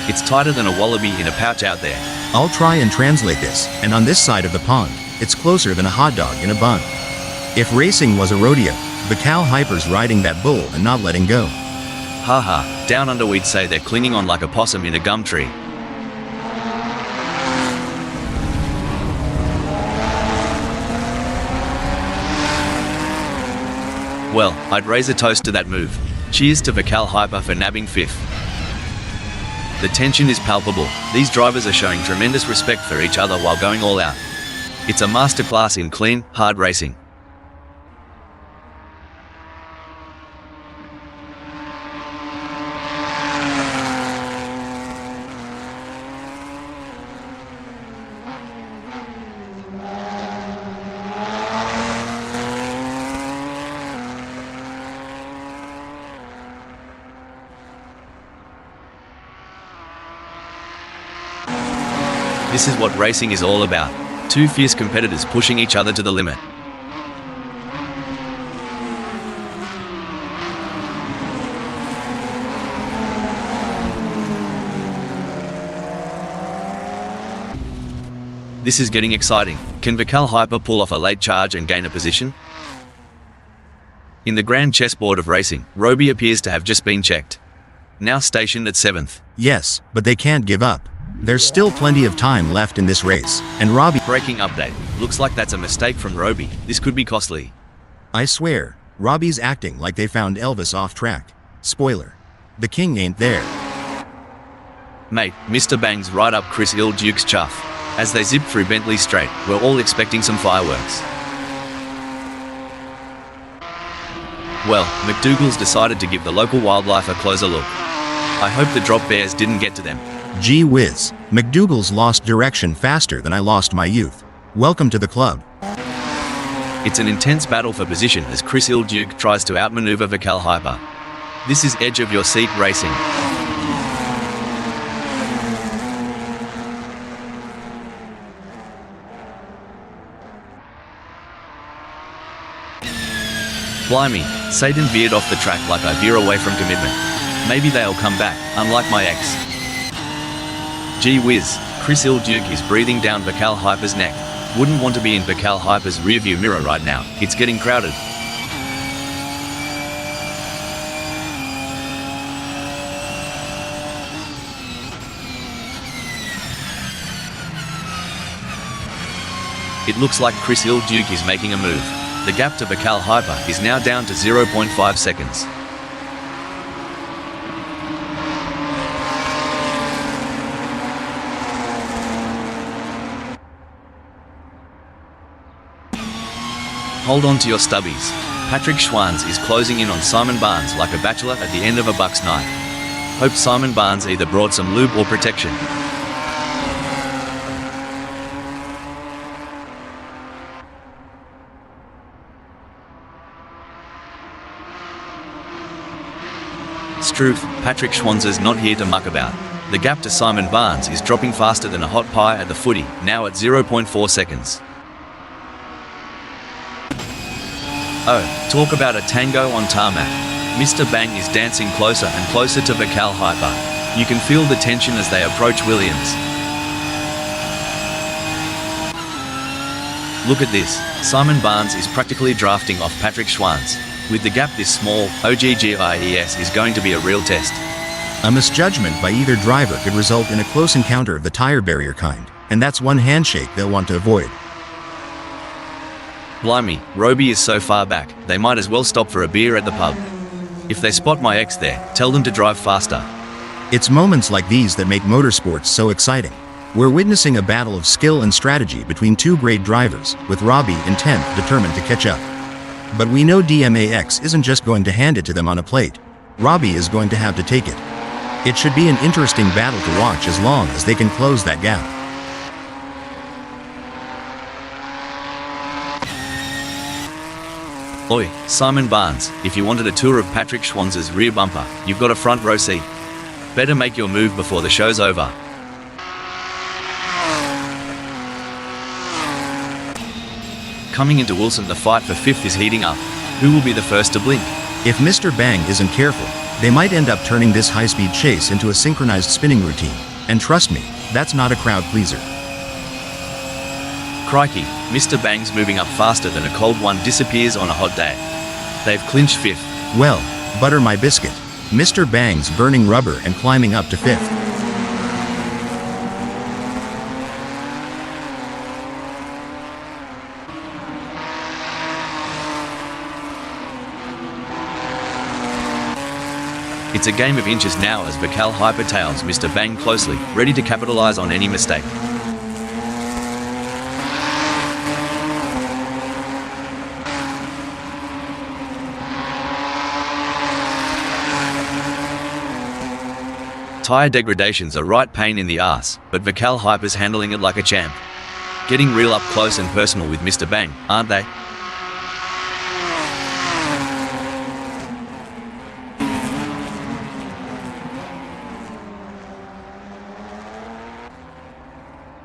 It's tighter than a wallaby in a pouch out there. I'll try and translate this, and on this side of the pond, it's closer than a hot dog in a bun. If racing was a rodeo, Vikal Hyper's riding that bull and not letting go. Haha, down under we'd say they're clinging on like a possum in a gum tree. Well, I'd raise a toast to that move. Cheers to Vical Hyper for nabbing 5th. The tension is palpable. These drivers are showing tremendous respect for each other while going all out. It's a masterclass in clean, hard racing. This is what racing is all about. Two fierce competitors pushing each other to the limit. This is getting exciting. Can Vical Hyper pull off a late charge and gain a position? In the grand chessboard of racing, Roby appears to have just been checked. Now stationed at 7th. Yes, but they can't give up. There's still plenty of time left in this race, and Robbie— Breaking update. Looks like that's a mistake from Roby. This could be costly. I swear, Robbie's acting like they found Elvis off track. Spoiler. The king ain't there. Mate, Mr. Bangs right up Chris Il Duke's chuff. As they zip through Bentley Straight, we're all expecting some fireworks. Well, McDougal's decided to give the local wildlife a closer look. I hope the drop bears didn't get to them. Gee whiz, McDougal's lost direction faster than I lost my youth. Welcome to the club. It's an intense battle for position as Chris Il Duke tries to outmaneuver Vical Hyper. This is edge of your seat racing. Blimey, Satan veered off the track like I veer away from commitment. Maybe they'll come back, unlike my ex. Gee whiz, Chris Il Duke is breathing down Vical Hyper's neck. Wouldn't want to be in Vical Hyper's rearview mirror right now. It's getting crowded. It looks like Chris Il Duke is making a move. The gap to Vical Hyper is now down to 0.5 seconds. Hold on to your stubbies. Patrick Schwanz is closing in on Simon Barnes like a bachelor at the end of a Bucks night. Hope Simon Barnes either brought some lube or protection. Struth, Patrick Schwanz's not here to muck about. The gap to Simon Barnes is dropping faster than a hot pie at the footy, now at 0.4 seconds. Oh, talk about a tango on tarmac. Mr. Bang is dancing closer and closer to Vical Hyper. You can feel the tension as they approach Williams. Look at this. Simon Barnes is practically drafting off Patrick Schwanz. With the gap this small, OGGIES is going to be a real test. A misjudgment by either driver could result in a close encounter of the tire barrier kind, and that's one handshake they'll want to avoid. Blimey, Roby is so far back, they might as well stop for a beer at the pub. If they spot my ex there, tell them to drive faster. It's moments like these that make motorsports so exciting. We're witnessing a battle of skill and strategy between two great drivers, with Robbie in 10th determined to catch up. But we know DMAX isn't just going to hand it to them on a plate. Robbie is going to have to take it. It should be an interesting battle to watch as long as they can close that gap. Oi, Simon Barnes, if you wanted a tour of Patrick Schwanz's rear bumper, you've got a front row seat. Better make your move before the show's over. Coming into Wilson, the fight for 5th is heating up. Who will be the first to blink? If Mr. Bang isn't careful, they might end up turning this high-speed chase into a synchronized spinning routine. And trust me, that's not a crowd pleaser. Crikey, Mr. Bang's moving up faster than a cold one disappears on a hot day. They've clinched 5th. Well, butter my biscuit. Mr. Bang's burning rubber and climbing up to 5th. It's a game of inches now as Vical hypertails Mr. Bang closely, ready to capitalize on any mistake. Tyre degradations are right pain in the arse, but Vical Hyper's handling it like a champ. Getting real up close and personal with Mr. Bang, aren't they?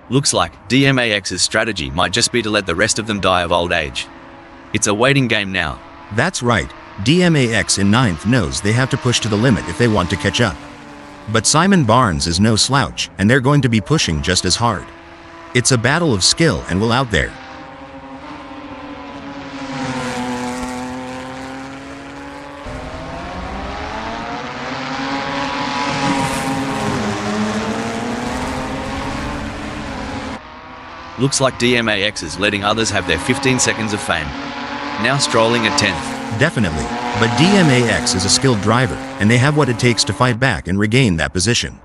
Looks like DMAX's strategy might just be to let the rest of them die of old age. It's a waiting game now. That's right, DMAX in 9th knows they have to push to the limit if they want to catch up. But Simon Barnes is no slouch, and they're going to be pushing just as hard. It's a battle of skill and will out there. Looks like DMAX is letting others have their 15 seconds of fame. Now strolling at 10th. Definitely, but DMAX is a skilled driver, and they have what it takes to fight back and regain that position.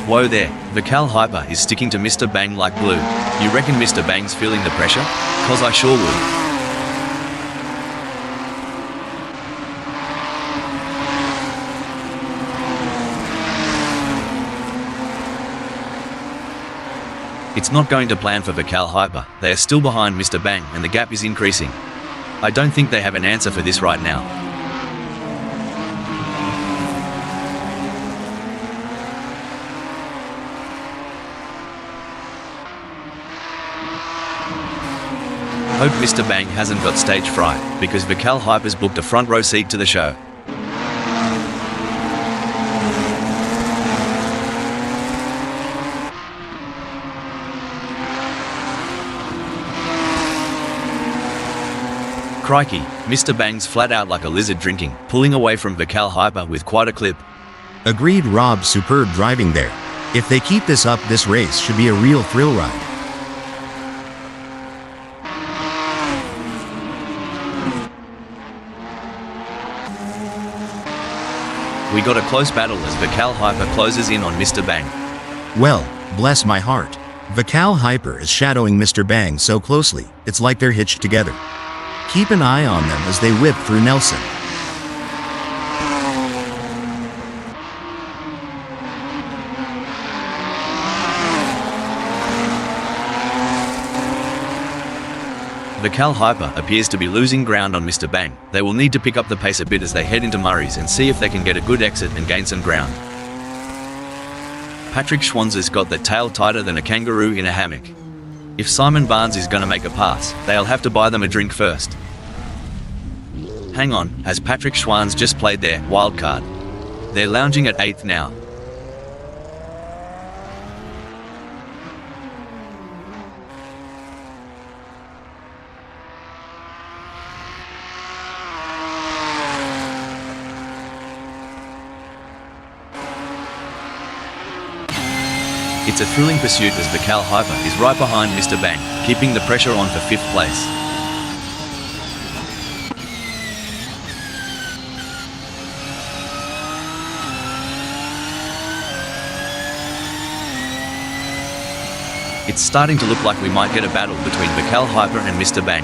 Whoa there, Vical Hyper is sticking to Mr. Bang like glue. You reckon Mr. Bang's feeling the pressure? 'Cause I sure would. It's not going to plan for Vical Hyper. They are still behind Mr. Bang and the gap is increasing. I don't think they have an answer for this right now. Hope Mr. Bang hasn't got stage fright, because Vical Hyper's booked a front row seat to the show. Crikey, Mr. Bang's flat out like a lizard drinking, pulling away from Vical Hyper with quite a clip. Agreed, Rob, superb driving there. If they keep this up, this race should be a real thrill ride. We got a close battle as Vical Hyper closes in on Mr. Bang. Well, bless my heart. Vical Hyper is shadowing Mr. Bang so closely, it's like they're hitched together. Keep an eye on them as they whip through Nelson. Vical Hyper appears to be losing ground on Mr. Bang. They will need to pick up the pace a bit as they head into Murray's and see if they can get a good exit and gain some ground. Patrick Schwanzer's got the tail tighter than a kangaroo in a hammock. If Simon Barnes is going to make a pass, they'll have to buy them a drink first. Hang on, has Patrick Schwanz just played their wild card? They're lounging at 8th now. It's a thrilling pursuit as Vical Hyper is right behind Mr. Bang, keeping the pressure on for 5th place. It's starting to look like we might get a battle between Vical Hyper and Mr. Bang.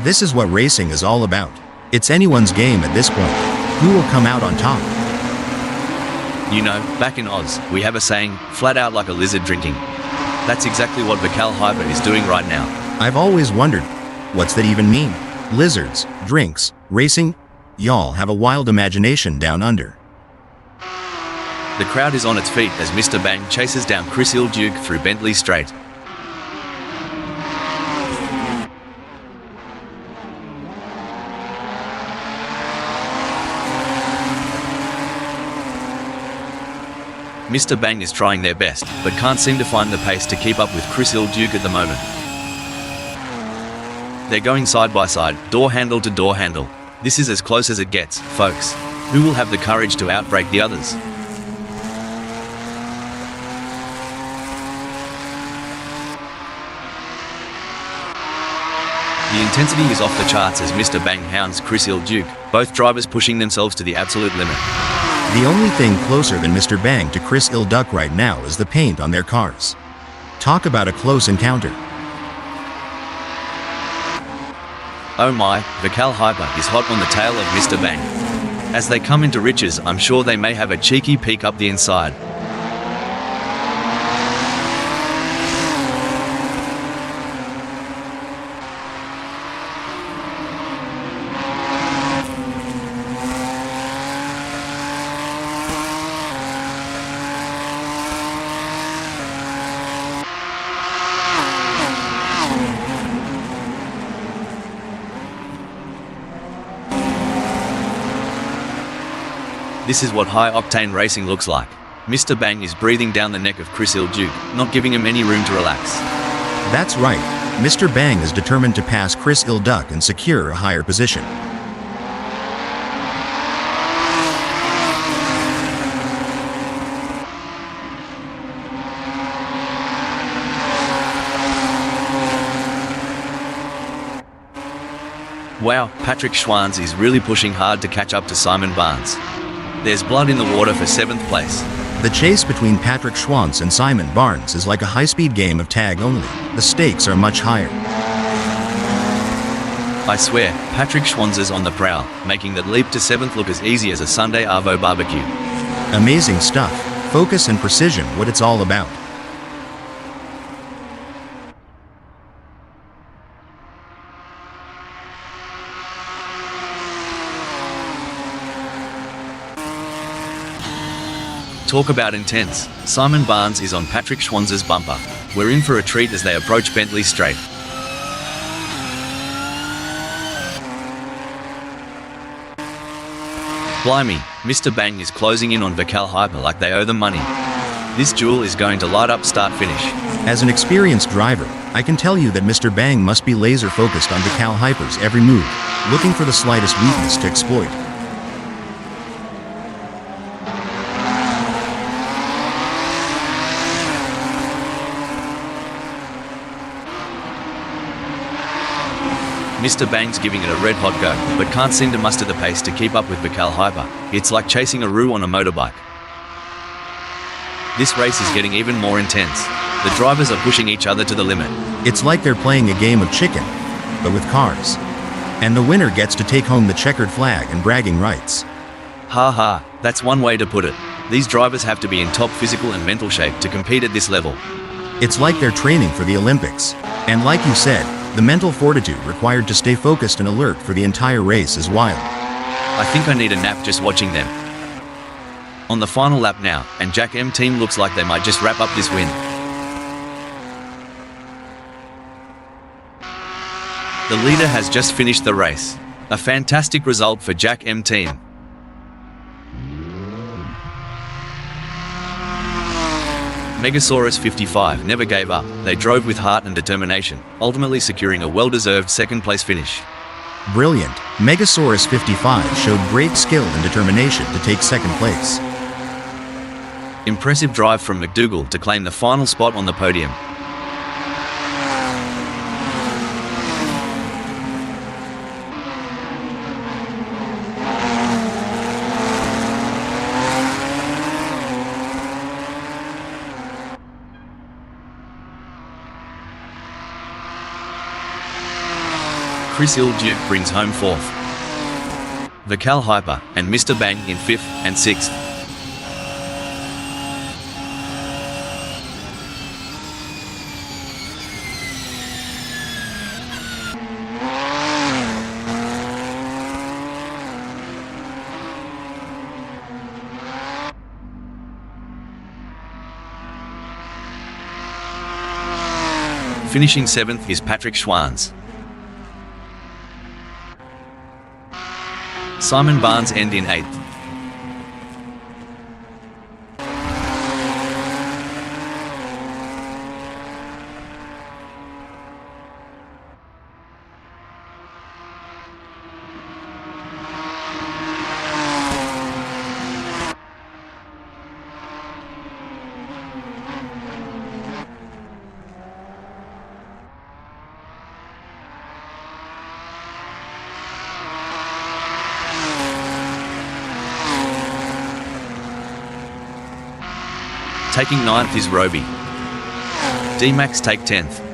This is what racing is all about. It's anyone's game at this point. Who will come out on top? You know, back in Oz, we have a saying, flat out like a lizard drinking. That's exactly what Vical Hyper is doing right now. I've always wondered, what's that even mean? Lizards, drinks, racing? Y'all have a wild imagination down under. The crowd is on its feet as Mr. Bang chases down Chris Ilduke through Bentley Straight. Mr. Bang is trying their best, but can't seem to find the pace to keep up with Chris Ilduke at the moment. They're going side by side, door handle to door handle. This is as close as it gets, folks. Who will have the courage to outbrake the others? The intensity is off the charts as Mr. Bang hounds Chris Duke, both drivers pushing themselves to the absolute limit. The only thing closer than Mr. Bang to Chris Duck right now is the paint on their cars. Talk about a close encounter. Oh my, Vical Hyper is hot on the tail of Mr. Bang. As they come into riches, I'm sure they may have a cheeky peek up the inside. This is what high-octane racing looks like. Mr. Bang is breathing down the neck of Chris Duke, not giving him any room to relax. That's right. Mr. Bang is determined to pass Chris Duck and secure a higher position. Wow, Patrick Schwanz is really pushing hard to catch up to Simon Barnes. There's blood in the water for 7th place. The chase between Patrick Schwanz and Simon Barnes is like a high-speed game of tag only. The stakes are much higher. I swear, Patrick Schwanz is on the prowl, making that leap to 7th look as easy as a Sunday Arvo barbecue. Amazing stuff. Focus and precision, what it's all about. Talk about intense. Simon Barnes is on Patrick Schwanz's bumper. We're in for a treat as they approach Bentley Straight. Blimey, Mr. Bang is closing in on Vical Hyper like they owe them money. This duel is going to light up start-finish. As an experienced driver, I can tell you that Mr. Bang must be laser-focused on Vical Hyper's every move, looking for the slightest weakness to exploit. Mr. Bang's giving it a red-hot go, but can't seem to muster the pace to keep up with Vical Hyper. It's like chasing a roux on a motorbike. This race is getting even more intense. The drivers are pushing each other to the limit. It's like they're playing a game of chicken, but with cars. And the winner gets to take home the checkered flag and bragging rights. Ha ha, that's one way to put it. These drivers have to be in top physical and mental shape to compete at this level. It's like they're training for the Olympics. And like you said, the mental fortitude required to stay focused and alert for the entire race is wild. I think I need a nap just watching them. On the final lap now, and Jack M team looks like they might just wrap up this win. The leader has just finished the race. A fantastic result for Jack M team. Megasaurus 55 never gave up. They drove with heart and determination, ultimately securing a well-deserved second-place finish. Brilliant. Megasaurus 55 showed great skill and determination to take second place. Impressive drive from McDougall to claim the final spot on the podium. Chris Duke brings home 4th. Vical Hyper and Mr. Bang in 5th and 6th. Finishing 7th is Patrick Schwanz. Simon Barnes end in 8th. Taking 9th is Roby. D-Max take 10th.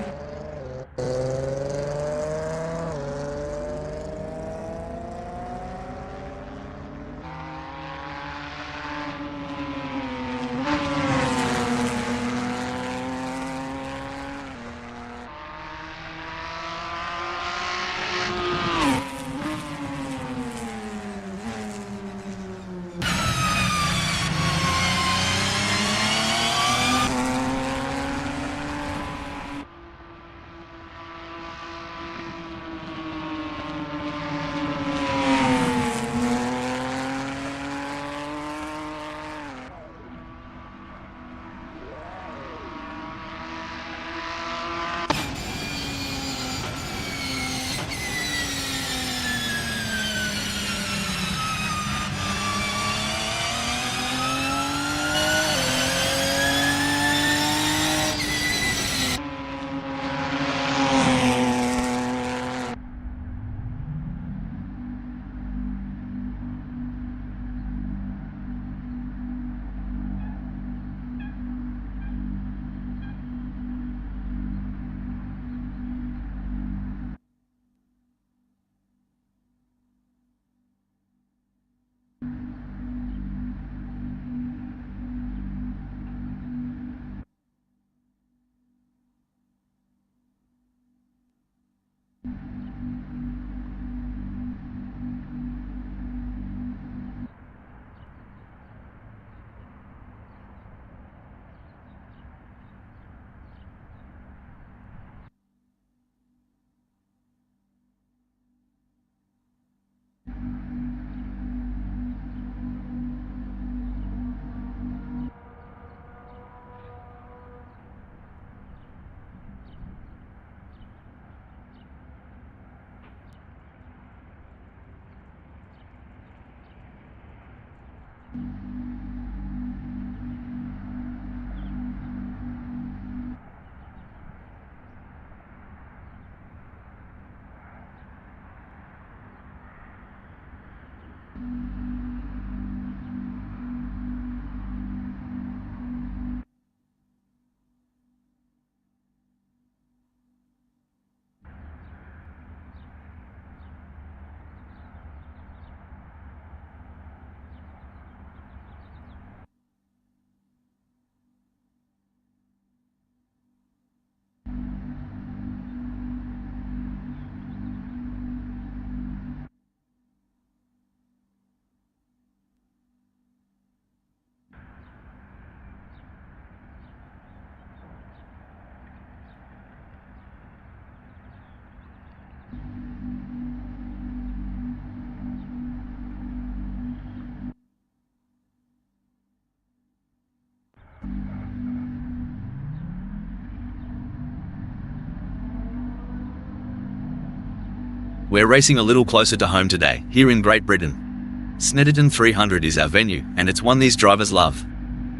We're racing a little closer to home today, here in Great Britain. Snetterton 300 is our venue, and it's one these drivers love.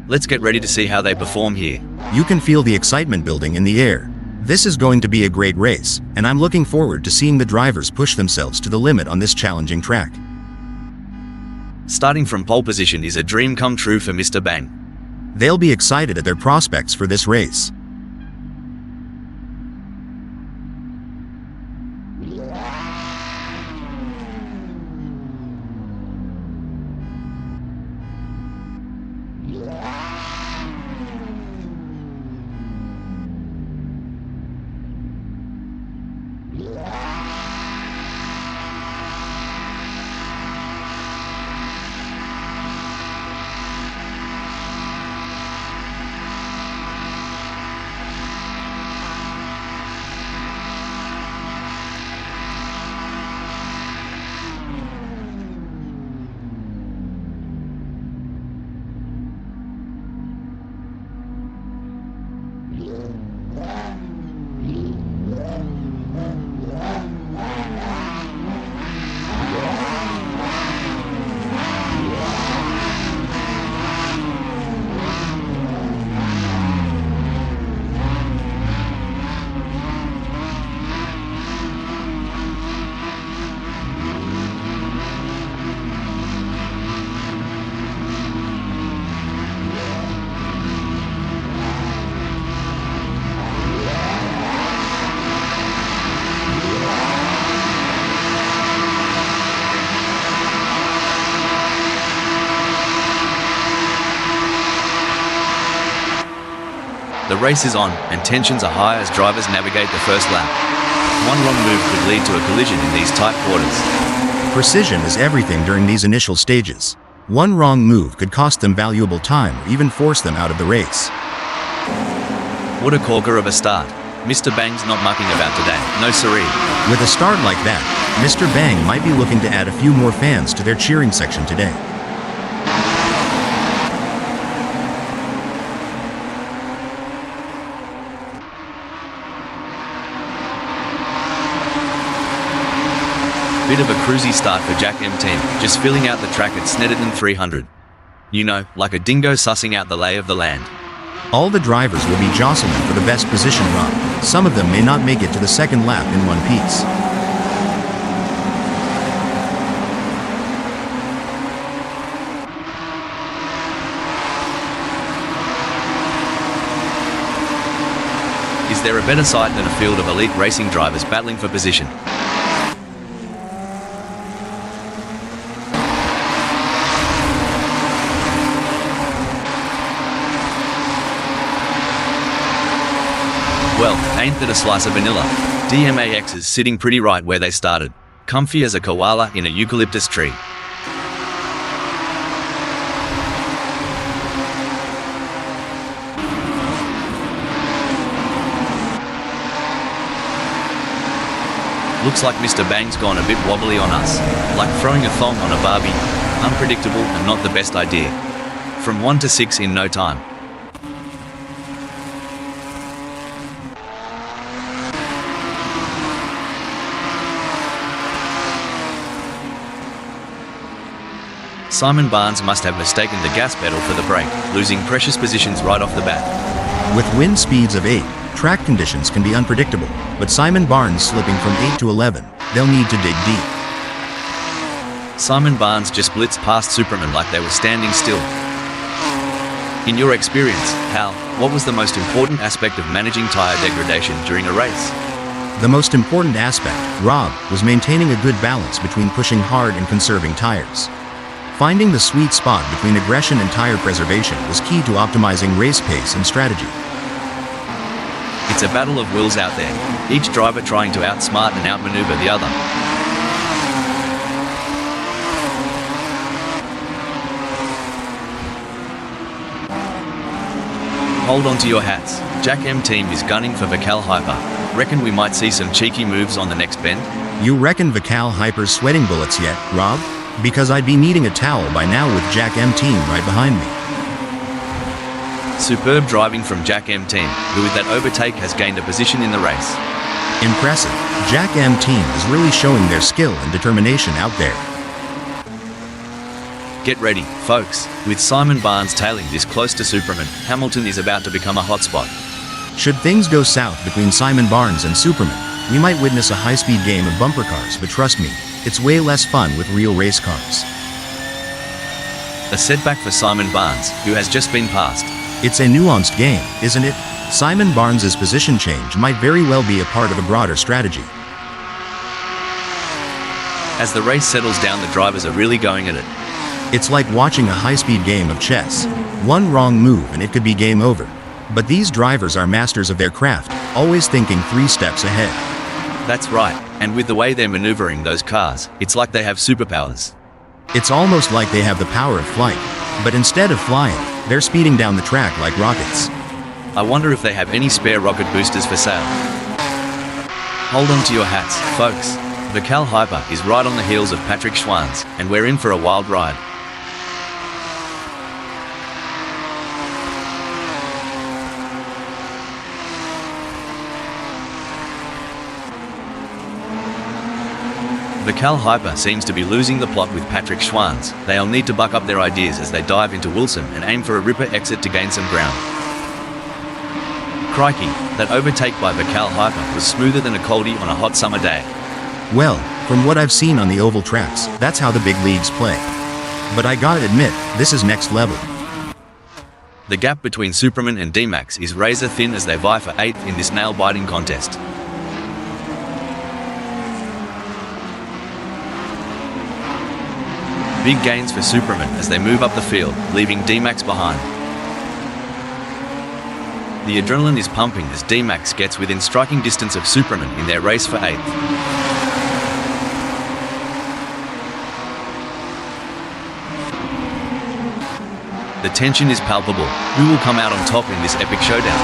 Let's get ready to see how they perform here. You can feel the excitement building in the air. This is going to be a great race, and I'm looking forward to seeing the drivers push themselves to the limit on this challenging track. Starting from pole position is a dream come true for Mr. Bang. They'll be excited at their prospects for this race. The race is on, and tensions are high as drivers navigate the first lap. One wrong move could lead to a collision in these tight quarters. Precision is everything during these initial stages. One wrong move could cost them valuable time or even force them out of the race. What a corker of a start. Mr. Bang's not mucking about today, no siree. With a start like that, Mr. Bang might be looking to add a few more fans to their cheering section today. Bit of a cruisy start for Jack M Team, just filling out the track at Snetterton 300. You know, like a dingo sussing out the lay of the land. All the drivers will be jostling for the best position run. Some of them may not make it to the second lap in one piece. Is there a better sight than a field of elite racing drivers battling for position? Well, ain't that a slice of vanilla? DMAX is sitting pretty right where they started, comfy as a koala in a eucalyptus tree. Looks like Mr. Bang's gone a bit wobbly on us, like throwing a thong on a Barbie. Unpredictable and not the best idea. From 1 to 6 in no time. Simon Barnes must have mistaken the gas pedal for the brake, losing precious positions right off the bat. With wind speeds of 8, track conditions can be unpredictable, but Simon Barnes slipping from 8 to 11, they'll need to dig deep. Simon Barnes just blitzed past Superman like they were standing still. In your experience, Hal, what was the most important aspect of managing tyre degradation during a race? The most important aspect, Rob, was maintaining a good balance between pushing hard and conserving tires. Finding the sweet spot between aggression and tire preservation was key to optimizing race pace and strategy. It's a battle of wills out there, each driver trying to outsmart and outmaneuver the other. Hold on to your hats. Jack M Team is gunning for Vical Hyper. Reckon we might see some cheeky moves on the next bend? You reckon Vical Hyper's sweating bullets yet, Rob? Because I'd be needing a towel by now with Jack M Team right behind me. Superb driving from Jack M Team, who with that overtake has gained a position in the race. Impressive. Jack M Team is really showing their skill and determination out there. Get ready, folks. With Simon Barnes tailing this close to Superman, Hamilton is about to become a hotspot. Should things go south between Simon Barnes and Superman, we might witness a high-speed game of bumper cars, but trust me, it's way less fun with real race cars. A setback for Simon Barnes, who has just been passed. It's a nuanced game, isn't it? Simon Barnes's position change might very well be a part of a broader strategy. As the race settles down, the drivers are really going at it. It's like watching a high-speed game of chess. One wrong move and it could be game over. But these drivers are masters of their craft, always thinking 3 steps ahead. That's right, and with the way they're maneuvering those cars, it's like they have superpowers. It's almost like they have the power of flight, but instead of flying, they're speeding down the track like rockets. I wonder if they have any spare rocket boosters for sale. Hold on to your hats, folks. Vical Hyper is right on the heels of Patrick Schwanz, and we're in for a wild ride. Vical Hyper seems to be losing the plot with Patrick Schwanz. They'll need to buck up their ideas as they dive into Wilson and aim for a ripper exit to gain some ground. Crikey, that overtake by Vical Hyper was smoother than a coldie on a hot summer day. Well, from what I've seen on the oval tracks, that's how the big leagues play. But I gotta admit, this is next level. The gap between Superman and D-Max is razor thin as they vie for 8th in this nail-biting contest. Big gains for Superman as they move up the field, leaving D-Max behind. The adrenaline is pumping as D-Max gets within striking distance of Superman in their race for 8th. The tension is palpable. Who will come out on top in this epic showdown?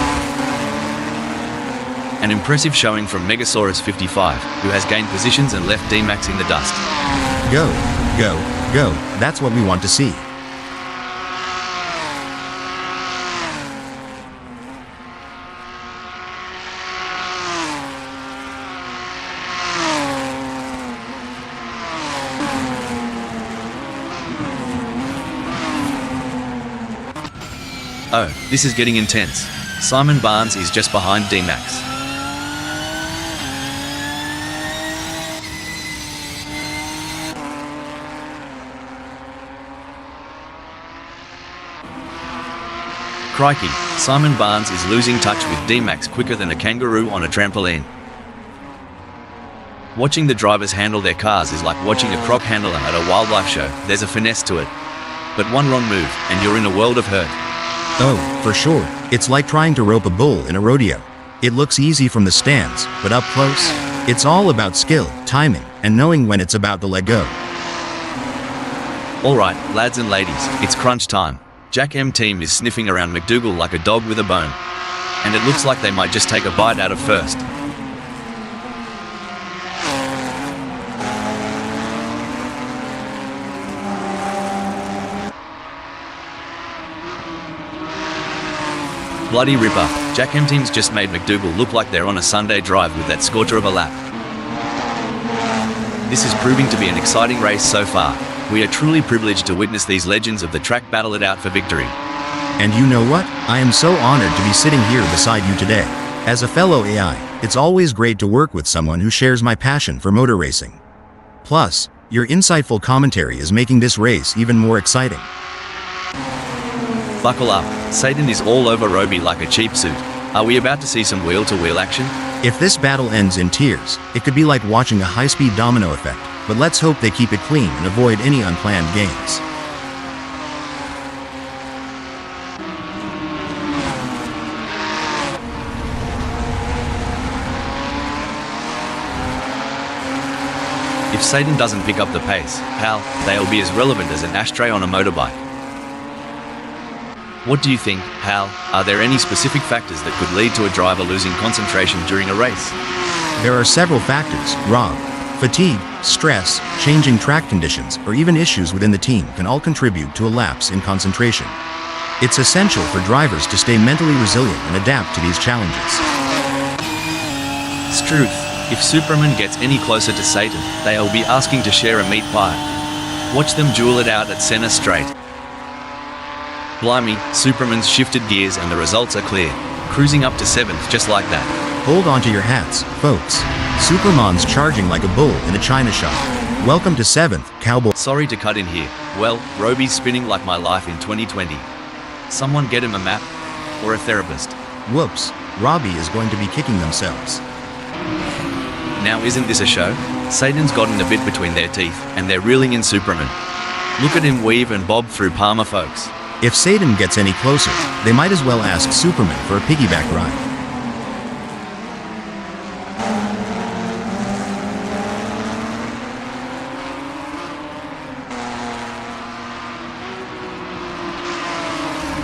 An impressive showing from Megasaurus 55, who has gained positions and left D-Max in the dust. Go, go, go, that's what we want to see. Oh, this is getting intense. Simon Barnes is just behind D-Max. Crikey, Simon Barnes is losing touch with D-Max quicker than a kangaroo on a trampoline. Watching the drivers handle their cars is like watching a croc handler at a wildlife show. There's a finesse to it. But one wrong move, and you're in a world of hurt. Oh, for sure. It's like trying to rope a bull in a rodeo. It looks easy from the stands, but up close, it's all about skill, timing, and knowing when it's about to let go. Alright, lads and ladies, it's crunch time. Jack M team is sniffing around McDougal like a dog with a bone. And it looks like they might just take a bite out of first. Bloody ripper. Jack M team's just made McDougal look like they're on a Sunday drive with that scorcher of a lap. This is proving to be an exciting race so far. We are truly privileged to witness these legends of the track battle it out for victory. And you know what? I am so honored to be sitting here beside you today. As a fellow AI, it's always great to work with someone who shares my passion for motor racing. Plus, your insightful commentary is making this race even more exciting. Buckle up. Satan is all over Roby like a cheap suit. Are we about to see some wheel-to-wheel action? If this battle ends in tears, it could be like watching a high-speed domino effect, but let's hope they keep it clean and avoid any unplanned games. If Satan doesn't pick up the pace, pal, they'll be as relevant as an ashtray on a motorbike. What do you think, Hal? Are there any specific factors that could lead to a driver losing concentration during a race? There are several factors, Rob. Fatigue, stress, changing track conditions, or even issues within the team can all contribute to a lapse in concentration. It's essential for drivers to stay mentally resilient and adapt to these challenges. Struth. If Superman gets any closer to Satan, they'll be asking to share a meat pie. Watch them duel it out at center straight. Blimey, Superman's shifted gears and the results are clear. Cruising up to 7th just like that. Hold on to your hats, folks. Superman's charging like a bull in a china shop. Welcome to 7th, cowboy. Sorry to cut in here. Well, Roby's spinning like my life in 2020. Someone get him a map. Or a therapist. Whoops, Robbie is going to be kicking themselves. Now isn't this a show? Satan's gotten a bit between their teeth, and they're reeling in Superman. Look at him weave and bob through Palmer, folks. If Satan gets any closer, they might as well ask Superman for a piggyback ride.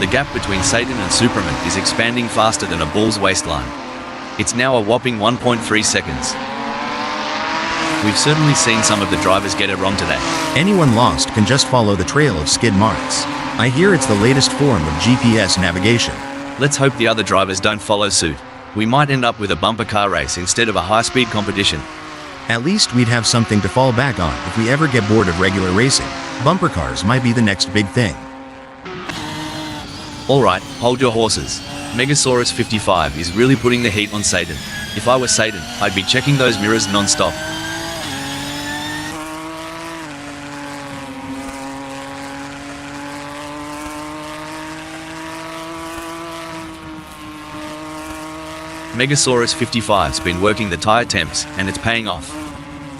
The gap between Satan and Superman is expanding faster than a bull's waistline. It's now a whopping 1.3 seconds. We've certainly seen some of the drivers get it wrong today. Anyone lost can just follow the trail of skid marks. I hear it's the latest form of GPS navigation. Let's hope the other drivers don't follow suit. We might end up with a bumper car race instead of a high-speed competition. At least we'd have something to fall back on if we ever get bored of regular racing. Bumper cars might be the next big thing. Alright, hold your horses. Megasaurus 55 is really putting the heat on Satan. If I were Satan, I'd be checking those mirrors non-stop. Megasaurus 55's been working the tyre temps, and it's paying off.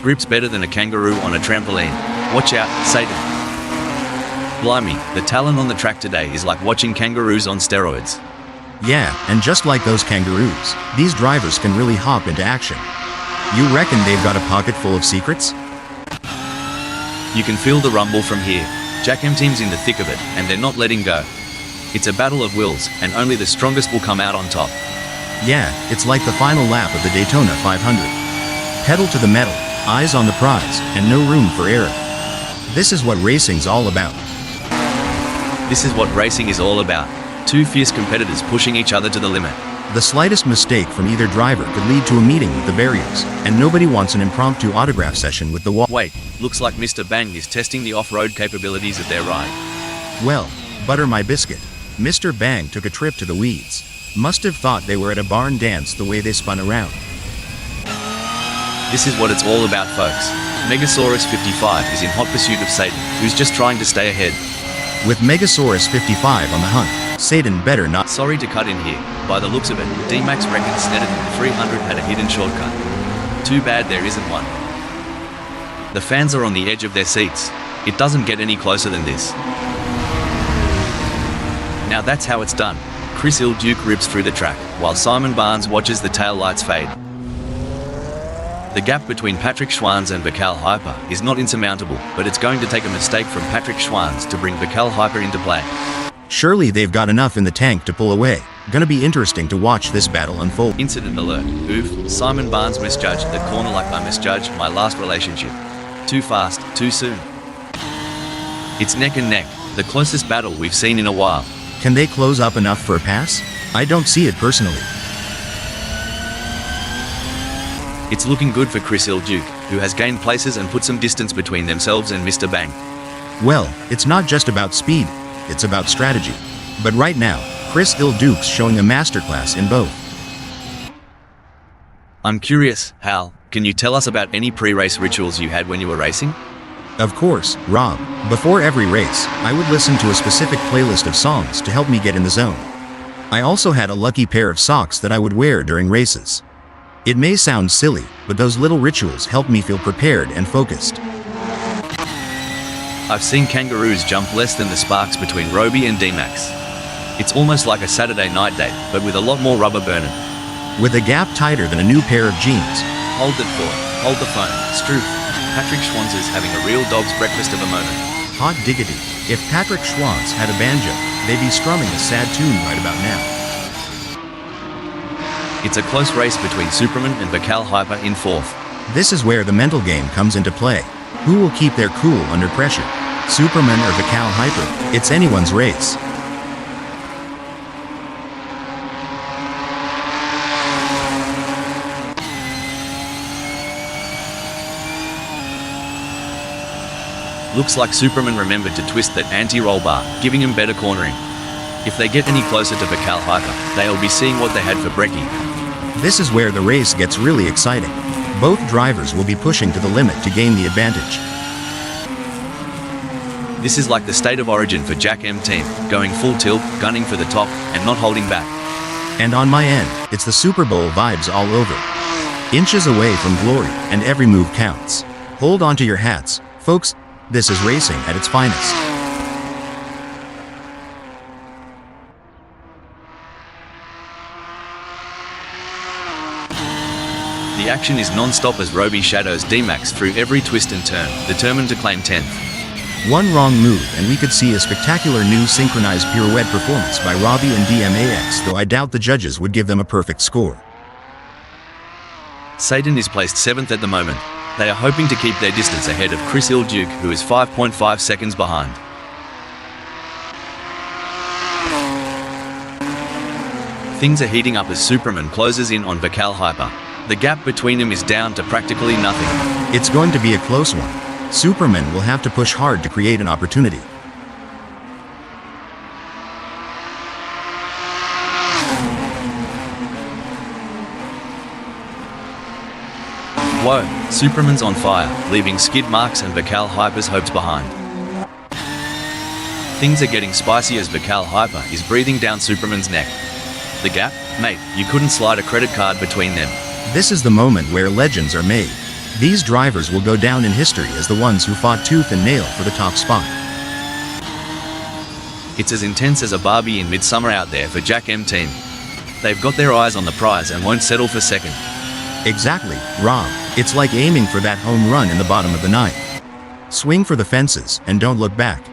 Grip's better than a kangaroo on a trampoline. Watch out, Satan. Blimey, the talent on the track today is like watching kangaroos on steroids. Yeah, and just like those kangaroos, these drivers can really hop into action. You reckon they've got a pocket full of secrets? You can feel the rumble from here. Jack M Team's in the thick of it, and they're not letting go. It's a battle of wills, and only the strongest will come out on top. Yeah, it's like the final lap of the Daytona 500. Pedal to the metal, eyes on the prize, and no room for error. This is what racing's all about. This is what racing is all about. Two fierce competitors pushing each other to the limit. The slightest mistake from either driver could lead to a meeting with the barriers, and nobody wants an impromptu autograph session with the wall. Wait, looks like Mr. Bang is testing the off-road capabilities of their ride. Well, butter my biscuit. Mr. Bang took a trip to the weeds. Must have thought they were at a barn dance the way they spun around. This is what it's all about, folks. Megasaurus 55 is in hot pursuit of Satan, who's just trying to stay ahead. With Megasaurus 55 on the hunt, Satan better not. Sorry to cut in here. By the looks of it, D-Max reckons Snetterton 300 had a hidden shortcut. Too bad there isn't one. The fans are on the edge of their seats. It doesn't get any closer than this. Now that's how it's done. Chris Ilduke rips through the track, while Simon Barnes watches the taillights fade. The gap between Patrick Schwanz and Bakal Hyper is not insurmountable, but it's going to take a mistake from Patrick Schwanz to bring Bakal Hyper into play. Surely they've got enough in the tank to pull away. Gonna be interesting to watch this battle unfold. Incident alert. Oof, Simon Barnes misjudged the corner like I misjudged my last relationship. Too fast, too soon. It's neck and neck, the closest battle we've seen in a while. Can they close up enough for a pass? I don't see it personally. It's looking good for Chris Ilduke, who has gained places and put some distance between themselves and Mr. Bang. Well, it's not just about speed, it's about strategy. But right now, Chris Ilduke's showing a masterclass in both. I'm curious, Hal, can you tell us about any pre-race rituals you had when you were racing? Of course, Rob. Before every race, I would listen to a specific playlist of songs to help me get in the zone. I also had a lucky pair of socks that I would wear during races. It may sound silly, but those little rituals help me feel prepared and focused. I've seen kangaroos jump less than the sparks between Roby and D-Max. It's almost like a Saturday night date, but with a lot more rubber burning. With a gap tighter than a new pair of jeans. Hold it for, hold the phone, Struth. Patrick Schwanz is having a real dog's breakfast of a moment. Hot diggity. If Patrick Schwanz had a banjo, they'd be strumming a sad tune right about now. It's a close race between Superman and Bakal Hyper in fourth. This is where the mental game comes into play. Who will keep their cool under pressure? Superman or Bakal Hyper? It's anyone's race. Looks like Superman remembered to twist that anti-roll bar, giving him better cornering. If they get any closer to Bakal Hyper, they'll be seeing what they had for brekkie. This is where the race gets really exciting. Both drivers will be pushing to the limit to gain the advantage. This is like the state of origin for Jack M Team, going full tilt, gunning for the top, and not holding back. And on my end, it's the Super Bowl vibes all over. Inches away from glory, and every move counts. Hold on to your hats, folks. This is racing at its finest. The action is non-stop as Roby shadows D-Max through every twist and turn, determined to claim 10th. One wrong move and we could see a spectacular new synchronized pirouette performance by Robbie and DMAX, though I doubt the judges would give them a perfect score. Satan is placed 7th at the moment. They are hoping to keep their distance ahead of Chris Ilduke, who is 5.5 seconds behind. Things are heating up as Superman closes in on Bakal Hyper. The gap between them is down to practically nothing. It's going to be a close one. Superman will have to push hard to create an opportunity. Whoa, Superman's on fire, leaving skid marks and Bakal Hyper's hopes behind. Things are getting spicy as Bakal Hyper is breathing down Superman's neck. The gap? Mate, you couldn't slide a credit card between them. This is the moment where legends are made. These drivers will go down in history as the ones who fought tooth and nail for the top spot. It's as intense as a Barbie in Midsummer out there for Jack M Team. They've got their eyes on the prize and won't settle for second. Exactly, Rob. It's like aiming for that home run in the bottom of the ninth. Swing for the fences and don't look back.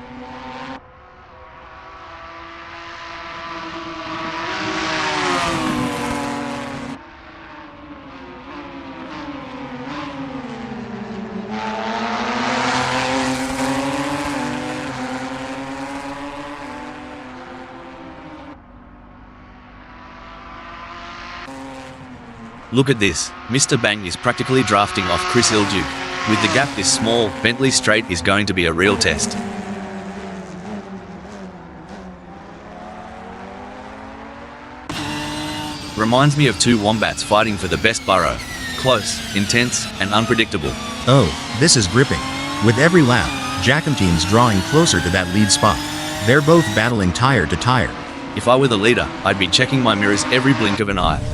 Look at this, Mr. Bang is practically drafting off Chris Ilduke. With the gap this small, Bentley straight is going to be a real test. Reminds me of two wombats fighting for the best burrow. Close, intense, and unpredictable. Oh, this is gripping. With every lap, Ginnetta's drawing closer to that lead spot. They're both battling tire to tire. If I were the leader, I'd be checking my mirrors every blink of an eye.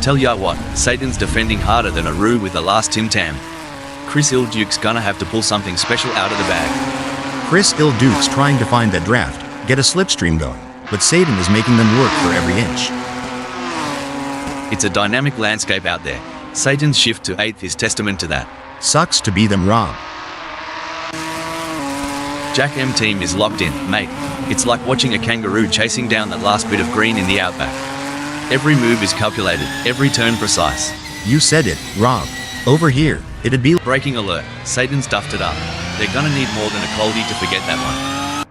Tell ya what, Satan's defending harder than a roo with the last Tim Tam. Chris Ilduke's gonna have to pull something special out of the bag. Chris Ilduke's trying to find that draft, get a slipstream going, but Satan is making them work for every inch. It's a dynamic landscape out there. Satan's shift to 8th is testament to that. Sucks to be them, Rob. Jack M team is locked in, mate. It's like watching a kangaroo chasing down that last bit of green in the outback. Every move is calculated, every turn precise. You said it, Rob. Over here, it'd be Breaking alert, Satan's duffed it up. They're gonna need more than a coldie to forget that one.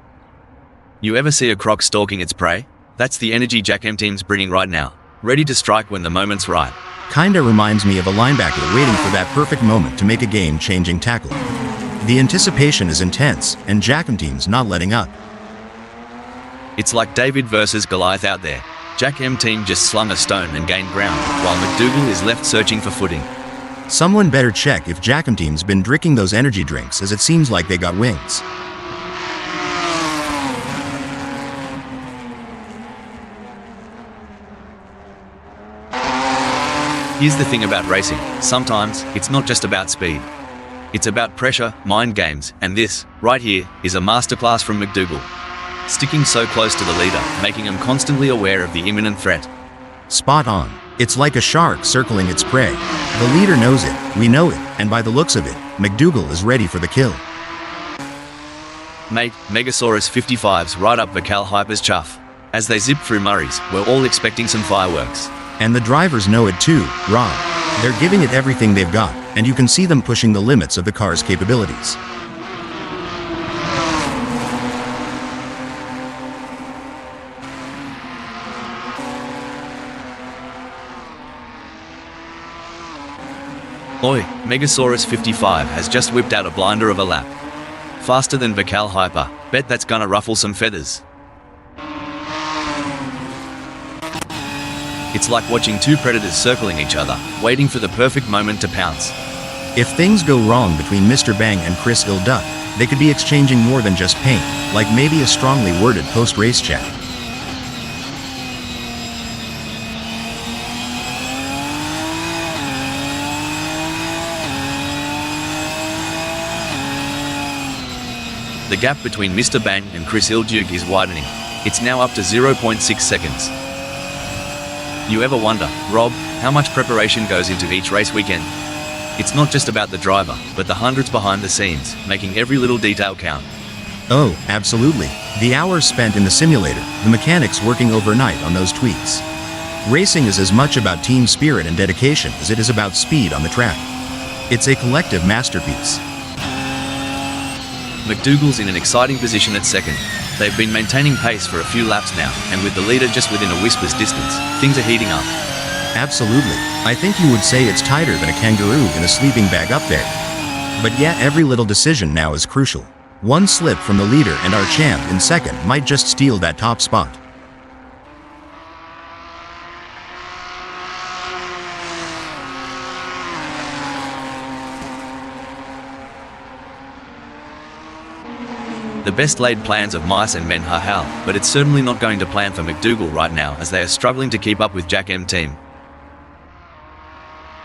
You ever see a croc stalking its prey? That's the energy Jack M team's bringing right now. Ready to strike when the moment's right. Kinda reminds me of a linebacker waiting for that perfect moment to make a game-changing tackle. The anticipation is intense, and Jack M team's not letting up. It's like David versus Goliath out there. Jack M team just slung a stone and gained ground, while McDougal is left searching for footing. Someone better check if Jack M team's been drinking those energy drinks, as it seems like they got wings. Here's the thing about racing, sometimes it's not just about speed. It's about pressure, mind games, and this, right here, is a masterclass from McDougal. Sticking so close to the leader, making him constantly aware of the imminent threat. Spot on. It's like a shark circling its prey. The leader knows it, we know it, and by the looks of it, McDougal is ready for the kill. Mate, Megasaurus 55's right up Vacal Hyper's chuff. As they zip through Murray's, we're all expecting some fireworks. And the drivers know it too, Rob. They're giving it everything they've got, and you can see them pushing the limits of the car's capabilities. Oi, Megasaurus 55 has just whipped out a blinder of a lap. Faster than Vacal Hyper, bet that's gonna ruffle some feathers. It's like watching two predators circling each other, waiting for the perfect moment to pounce. If things go wrong between Mr. Bang and Chris Ilduke, they could be exchanging more than just paint, like maybe a strongly worded post-race chat. The gap between Mr. Bang and Chris Ilduke is widening. It's now up to 0.6 seconds. You ever wonder, Rob, how much preparation goes into each race weekend? It's not just about the driver, but the hundreds behind the scenes, making every little detail count. Oh, absolutely. The hours spent in the simulator, the mechanics working overnight on those tweaks. Racing is as much about team spirit and dedication as it is about speed on the track. It's a collective masterpiece. McDougal's in an exciting position at second. They've been maintaining pace for a few laps now, and with the leader just within a whisper's distance, things are heating up. Absolutely. I think you would say it's tighter than a kangaroo in a sleeping bag up there. But yeah, every little decision now is crucial. One slip from the leader and our champ in second might just steal that top spot. The best laid plans of mice and men are hell, but it's certainly not going to plan for McDougal right now as they are struggling to keep up with Jack M team.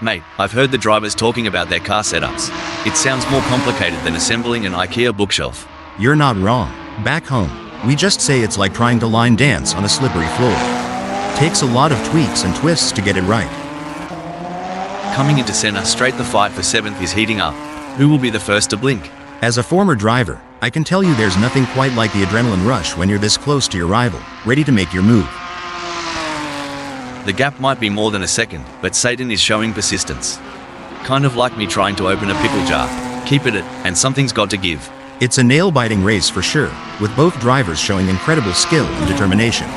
Mate, I've heard the drivers talking about their car setups. It sounds more complicated than assembling an IKEA bookshelf. You're not wrong. Back home, we just say it's like trying to line dance on a slippery floor. Takes a lot of tweaks and twists to get it right. Coming into center straight, the fight for 7th is heating up. Who will be the first to blink? As a former driver, I can tell you there's nothing quite like the adrenaline rush when you're this close to your rival, ready to make your move. The gap might be more than a second, but Satan is showing persistence. Kind of like me trying to open a pickle jar. Keep at it, and something's got to give. It's a nail-biting race for sure, with both drivers showing incredible skill and determination.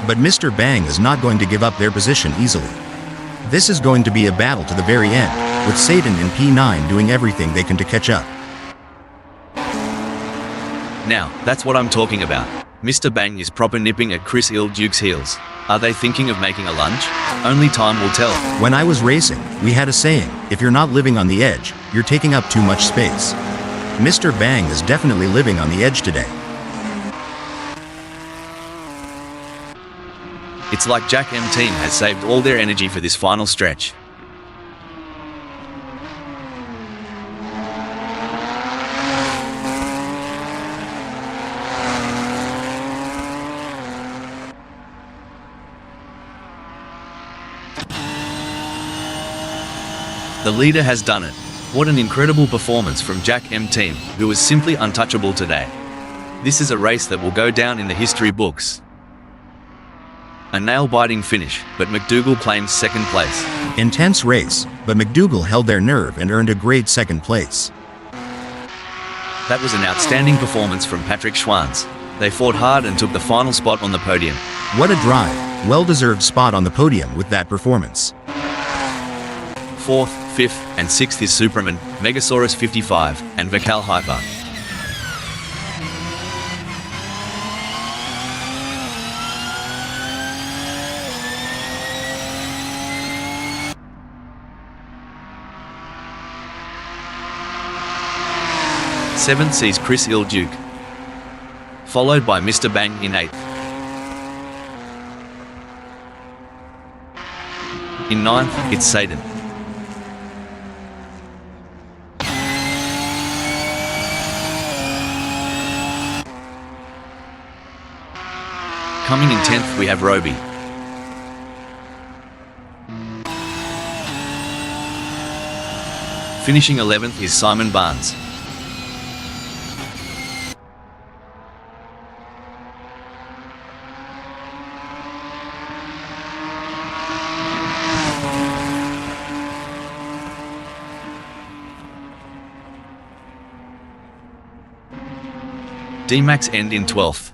But Mr. Bang is not going to give up their position easily. This is going to be a battle to the very end, with Satan and P9 doing everything they can to catch up. Now, that's what I'm talking about. Mr. Bang is proper nipping at Chris Duke's heels. Are they thinking of making a lunge? Only time will tell. When I was racing, we had a saying, if you're not living on the edge, you're taking up too much space. Mr. Bang is definitely living on the edge today. It's like Jack M team has saved all their energy for this final stretch. The leader has done it. What an incredible performance from Jack M team, who was simply untouchable today. This is a race that will go down in the history books. A nail-biting finish, but McDougall claims 2nd place. Intense race, but McDougall held their nerve and earned a great 2nd place. That was an outstanding performance from Patrick Schwanz. They fought hard and took the final spot on the podium. What a drive, well-deserved spot on the podium with that performance. 4th, 5th, and 6th is Superman, Megasaurus 55, and Vakal Hyper. Seventh sees Chris Duke, followed by Mr. Bang in 8th. In 9th, it's Satan. Coming in 10th, we have Roby. Finishing 11th is Simon Barnes. D-Max end in 12th.